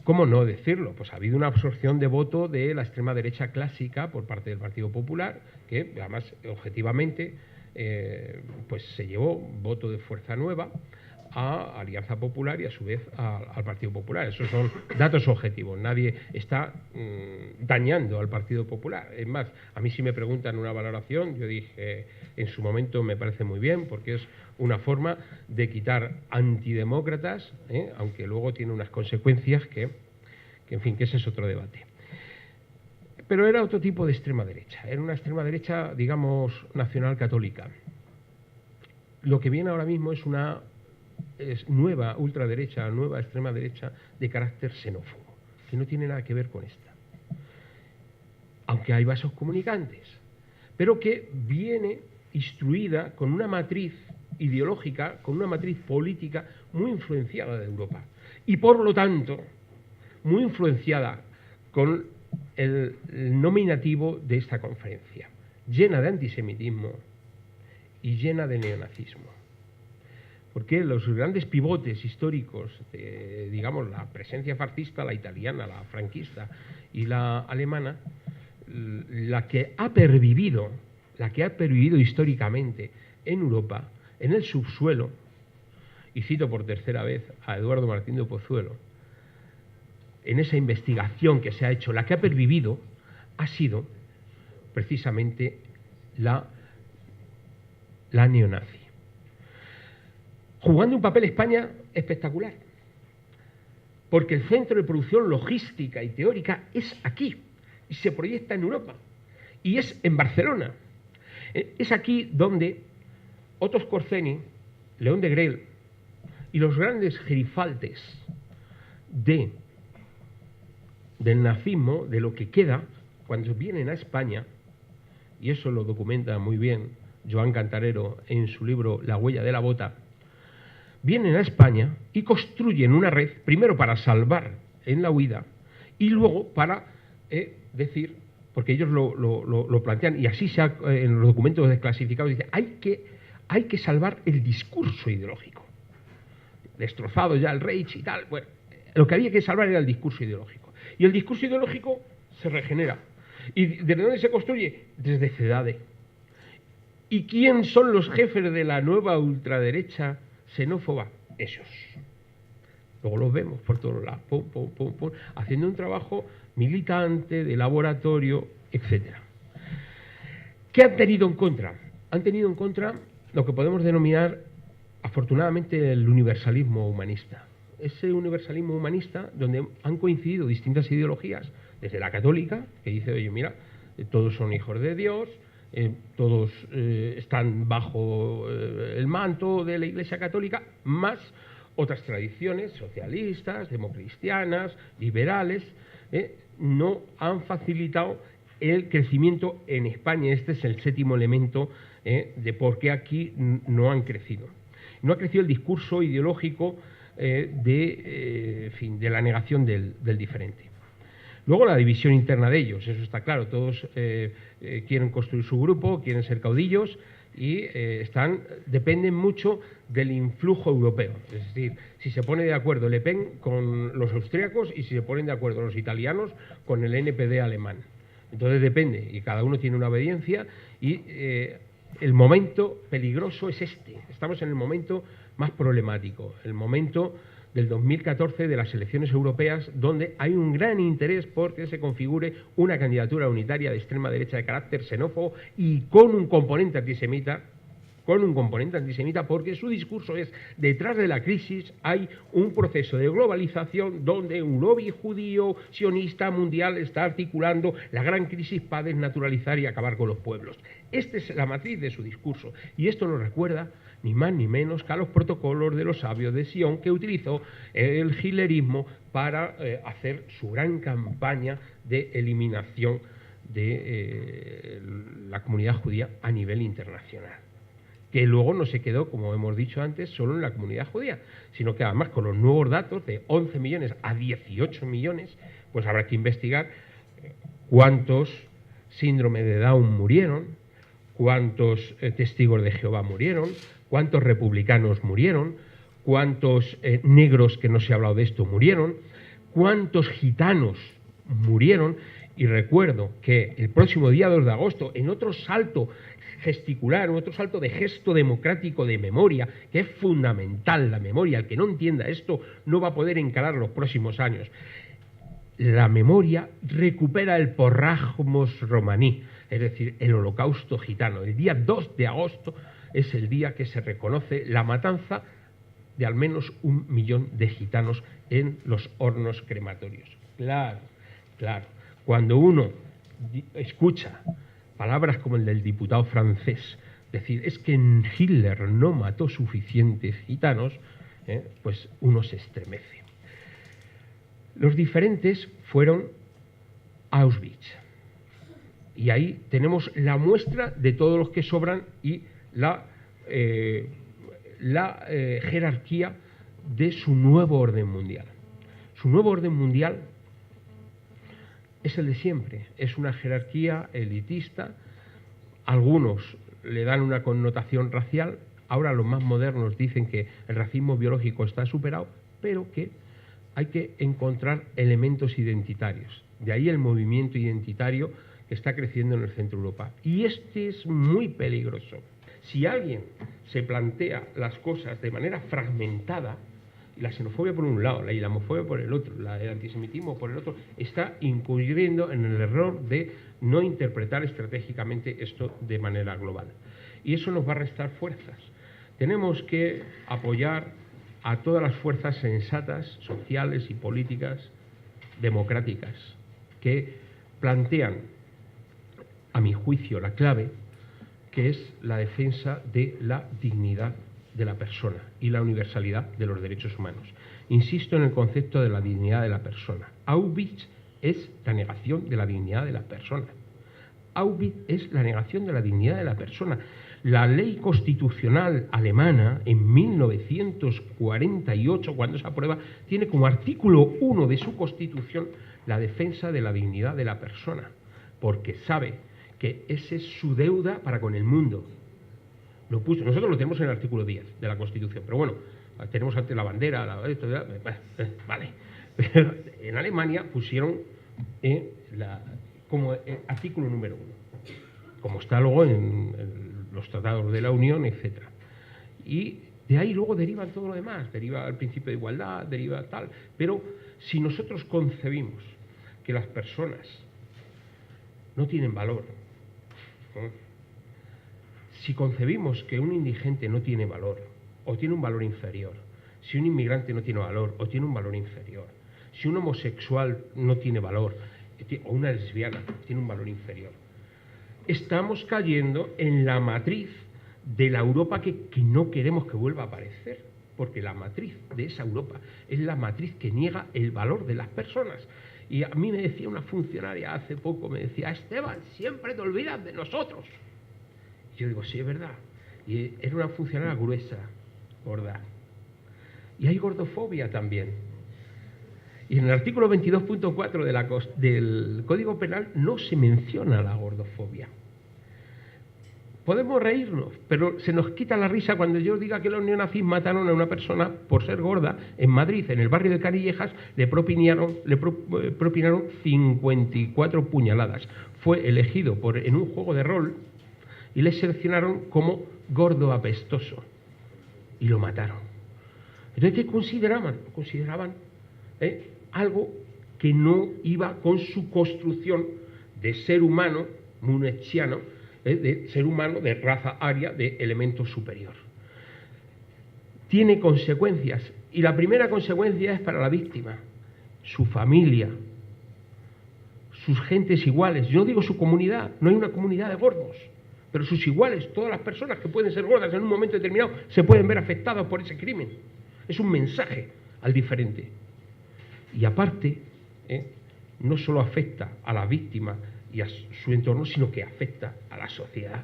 A: ¿Cómo no decirlo? Pues ha habido una absorción de voto de la extrema derecha clásica por parte del Partido Popular, que además objetivamente pues se llevó voto de Fuerza Nueva a Alianza Popular y a su vez al Partido Popular. Esos son datos objetivos. Nadie está dañando al Partido Popular. Es más, a mí si me preguntan una valoración, yo dije en su momento me parece muy bien, porque es una forma de quitar antidemócratas, aunque luego tiene unas consecuencias que en fin, que ese es otro debate. Pero era otro tipo de extrema derecha. Era una extrema derecha, digamos, nacional católica. Lo que viene ahora mismo es una nueva ultraderecha, nueva extrema derecha de carácter xenófobo, que no tiene nada que ver con esta, aunque hay vasos comunicantes, pero que viene instruida con una matriz ideológica, con una matriz política muy influenciada de Europa, y por lo tanto muy influenciada con el nominativo de esta conferencia, llena de antisemitismo y llena de neonazismo. Porque los grandes pivotes históricos de, digamos, la presencia fascista, la italiana, la franquista y la alemana, la que ha pervivido históricamente en Europa, en el subsuelo, y cito por tercera vez a Eduardo Martín de Pozuelo, en esa investigación que se ha hecho, la que ha pervivido ha sido precisamente la neonazi. Jugando un papel España espectacular, porque el centro de producción logística y teórica es aquí, y se proyecta en Europa, y es en Barcelona. Es aquí donde Otto Skorzeny, León Degrelle y los grandes gerifaltes del nazismo, de lo que queda, cuando vienen a España, y eso lo documenta muy bien Joan Cantarero en su libro La huella de la bota, vienen a España y construyen una red, primero para salvar en la huida, y luego para decir, porque ellos lo plantean, y así en los documentos desclasificados dice, hay que salvar el discurso ideológico. Destrozado ya el Reich y tal, bueno, lo que había que salvar era el discurso ideológico. Y el discurso ideológico se regenera. ¿Y desde dónde se construye? Desde CEDADE. ¿Y quién son los jefes de la nueva ultraderecha xenófoba? Esos. Luego los vemos por todos lados, haciendo un trabajo militante, de laboratorio, etc. ¿Qué han tenido en contra? Han tenido en contra lo que podemos denominar, afortunadamente, el universalismo humanista. Ese universalismo humanista donde han coincidido distintas ideologías, desde la católica, que dice, oye, mira, todos son hijos de Dios, todos están bajo el manto de la Iglesia Católica, más otras tradiciones socialistas, democristianas, liberales, no han facilitado el crecimiento en España. Este es el séptimo elemento de por qué aquí no han crecido. No ha crecido el discurso ideológico de la negación del diferente. Luego la división interna de ellos, eso está claro, todos quieren construir su grupo, quieren ser caudillos y dependen mucho del influjo europeo. Es decir, si se pone de acuerdo Le Pen con los austríacos y si se ponen de acuerdo los italianos con el NPD alemán. Entonces depende, y cada uno tiene una obediencia, y el momento peligroso es este. Estamos en el momento más problemático, el momento del 2014 de las elecciones europeas, donde hay un gran interés por que se configure una candidatura unitaria de extrema derecha de carácter xenófobo y con un componente antisemita, porque su discurso es: detrás de la crisis hay un proceso de globalización donde un lobby judío sionista mundial está articulando la gran crisis para desnaturalizar y acabar con los pueblos. Esta es la matriz de su discurso, y esto nos recuerda ni más ni menos que a los protocolos de los sabios de Sion que utilizó el hitlerismo para hacer su gran campaña de eliminación de la comunidad judía a nivel internacional, que luego no se quedó, como hemos dicho antes, solo en la comunidad judía, sino que además con los nuevos datos de 11 millones a 18 millones, pues habrá que investigar cuántos síndrome de Down murieron, cuántos testigos de Jehová murieron, cuántos republicanos murieron, cuántos negros, que no se ha hablado de esto, murieron, cuántos gitanos murieron. Y recuerdo que el próximo día 2 de agosto, en otro salto gesticular, otro salto de gesto democrático de memoria, que es fundamental la memoria, el que no entienda esto no va a poder encarar los próximos años. La memoria recupera el porrajmos romaní, es decir, el holocausto gitano. El día 2 de agosto es el día que se reconoce la matanza de al menos 1 millón de gitanos en los hornos crematorios. Claro, claro. Cuando uno escucha palabras como el del diputado francés, decir, es que Hitler no mató suficientes gitanos, pues uno se estremece. Los diferentes fueron Auschwitz. Y ahí tenemos la muestra de todos los que sobran y la jerarquía de su nuevo orden mundial. Su nuevo orden mundial es el de siempre, es una jerarquía elitista. Algunos le dan una connotación racial, ahora los más modernos dicen que el racismo biológico está superado, pero que hay que encontrar elementos identitarios. De ahí el movimiento identitario que está creciendo en el centro de Europa. Y este es muy peligroso. Si alguien se plantea las cosas de manera fragmentada, la xenofobia por un lado, la islamofobia por el otro, el antisemitismo por el otro, está incurriendo en el error de no interpretar estratégicamente esto de manera global. Y eso nos va a restar fuerzas. Tenemos que apoyar a todas las fuerzas sensatas, sociales y políticas democráticas, que plantean, a mi juicio, la clave, que es la defensa de la dignidad de la persona y la universalidad de los derechos humanos. Insisto en el concepto de la dignidad de la persona. Auschwitz es la negación de la dignidad de la persona. Auschwitz es la negación de la dignidad de la persona. La ley constitucional alemana, en 1948, cuando se aprueba, tiene como artículo 1 de su constitución la defensa de la dignidad de la persona, porque sabe que esa es su deuda para con el mundo. Nosotros lo tenemos en el artículo 10 de la Constitución, pero bueno, tenemos antes la bandera, vale. Pero en Alemania pusieron como artículo número 1, como está luego en los tratados de la Unión, etc. Y de ahí luego derivan todo lo demás, deriva el principio de igualdad, deriva tal. Pero si nosotros concebimos que las personas no tienen valor, ¿no? Si concebimos que un indigente no tiene valor o tiene un valor inferior, si un inmigrante no tiene valor o tiene un valor inferior, si un homosexual no tiene valor o una lesbiana tiene un valor inferior, estamos cayendo en la matriz de la Europa que no queremos que vuelva a aparecer, porque la matriz de esa Europa es la matriz que niega el valor de las personas. Y a mí me decía una funcionaria hace poco, me decía: Esteban, siempre te olvidas de nosotros. Y yo digo, sí, es verdad. Y era una funcionaria gruesa, gorda. Y hay gordofobia también. Y en el artículo 22.4 del Código Penal no se menciona la gordofobia. Podemos reírnos, pero se nos quita la risa cuando yo diga que los neonazis mataron a una persona por ser gorda en Madrid, en el barrio de Canillejas, le propinaron 54 puñaladas. Fue elegido en un juego de rol y le seleccionaron como gordo apestoso y lo mataron. Entonces, ¿qué consideraban? Consideraban algo que no iba con su construcción de ser humano munechtiano, de ser humano, de raza aria, de elemento superior. Tiene consecuencias, y la primera consecuencia es para la víctima, su familia, sus gentes iguales. Yo no digo su comunidad, no hay una comunidad de gordos, pero sus iguales, todas las personas que pueden ser gordas en un momento determinado, se pueden ver afectadas por ese crimen. Es un mensaje al diferente. Y aparte, no solo afecta a la víctima y a su entorno, sino que afecta a la sociedad,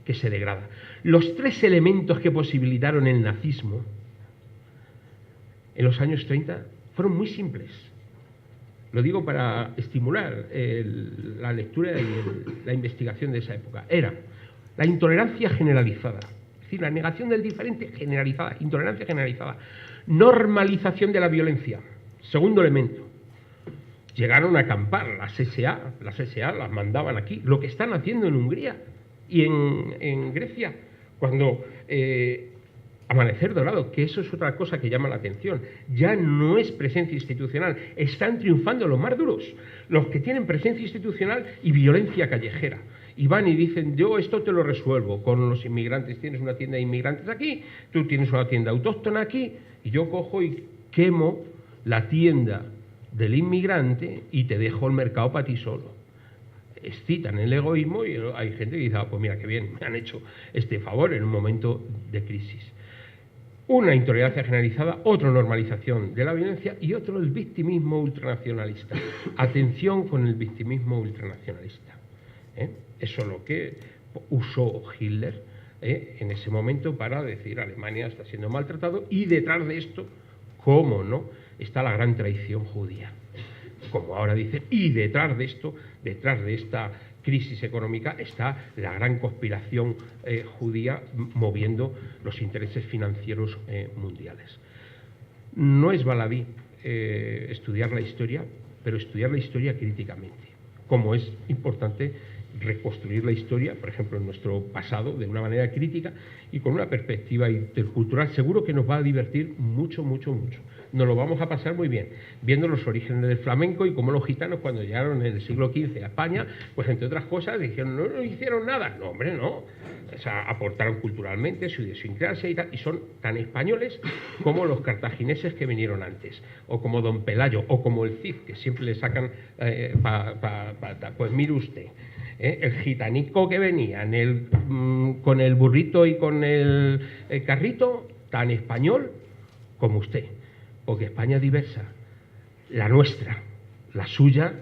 A: que se degrada. Los tres elementos que posibilitaron el nazismo en los años 30 fueron muy simples. Lo digo para estimular la lectura y la investigación de esa época. Era la intolerancia generalizada, es decir, la negación del diferente generalizada, intolerancia generalizada, normalización de la violencia. Segundo elemento, llegaron a acampar las SA las mandaban aquí, lo que están haciendo en Hungría y en Grecia, cuando Amanecer Dorado, que eso es otra cosa que llama la atención, ya no es presencia institucional, están triunfando los más duros, los que tienen presencia institucional y violencia callejera. Y van y dicen: yo esto te lo resuelvo con los inmigrantes, tienes una tienda de inmigrantes aquí, tú tienes una tienda autóctona aquí, y yo cojo y quemo la tienda del inmigrante y te dejo el mercado para ti solo. Excitan el egoísmo y hay gente que dice: pues mira, qué bien, me han hecho este favor en un momento de crisis. Una intolerancia generalizada, otra normalización de la violencia y otro el victimismo ultranacionalista. Atención con el victimismo ultranacionalista. Eso es lo que usó Hitler en ese momento para decir: Alemania está siendo maltratado, y detrás de esto, cómo no, está la gran traición judía. Como ahora dicen, y detrás de esto, detrás de esta crisis económica, está la gran conspiración judía moviendo los intereses financieros mundiales. No es baladí estudiar la historia, pero estudiar la historia críticamente. Como es importante reconstruir la historia, por ejemplo, en nuestro pasado, de una manera crítica y con una perspectiva intercultural, seguro que nos va a divertir mucho, mucho, mucho. Nos lo vamos a pasar muy bien, viendo los orígenes del flamenco y cómo los gitanos, cuando llegaron en el siglo XV a España, pues entre otras cosas dijeron: no hicieron nada. No, hombre, no. O sea, aportaron culturalmente su idiosincrasia y tal, y son tan españoles como los cartagineses que vinieron antes, o como Don Pelayo, o como el Cid, que siempre le sacan pues mire usted, el gitanico que venía con el burrito y con el carrito, tan español como usted. Porque España es diversa, la nuestra, la suya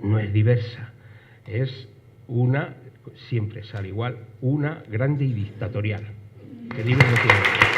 A: no es diversa, es una, siempre sale igual, una grande y dictatorial. Que libre no tiene.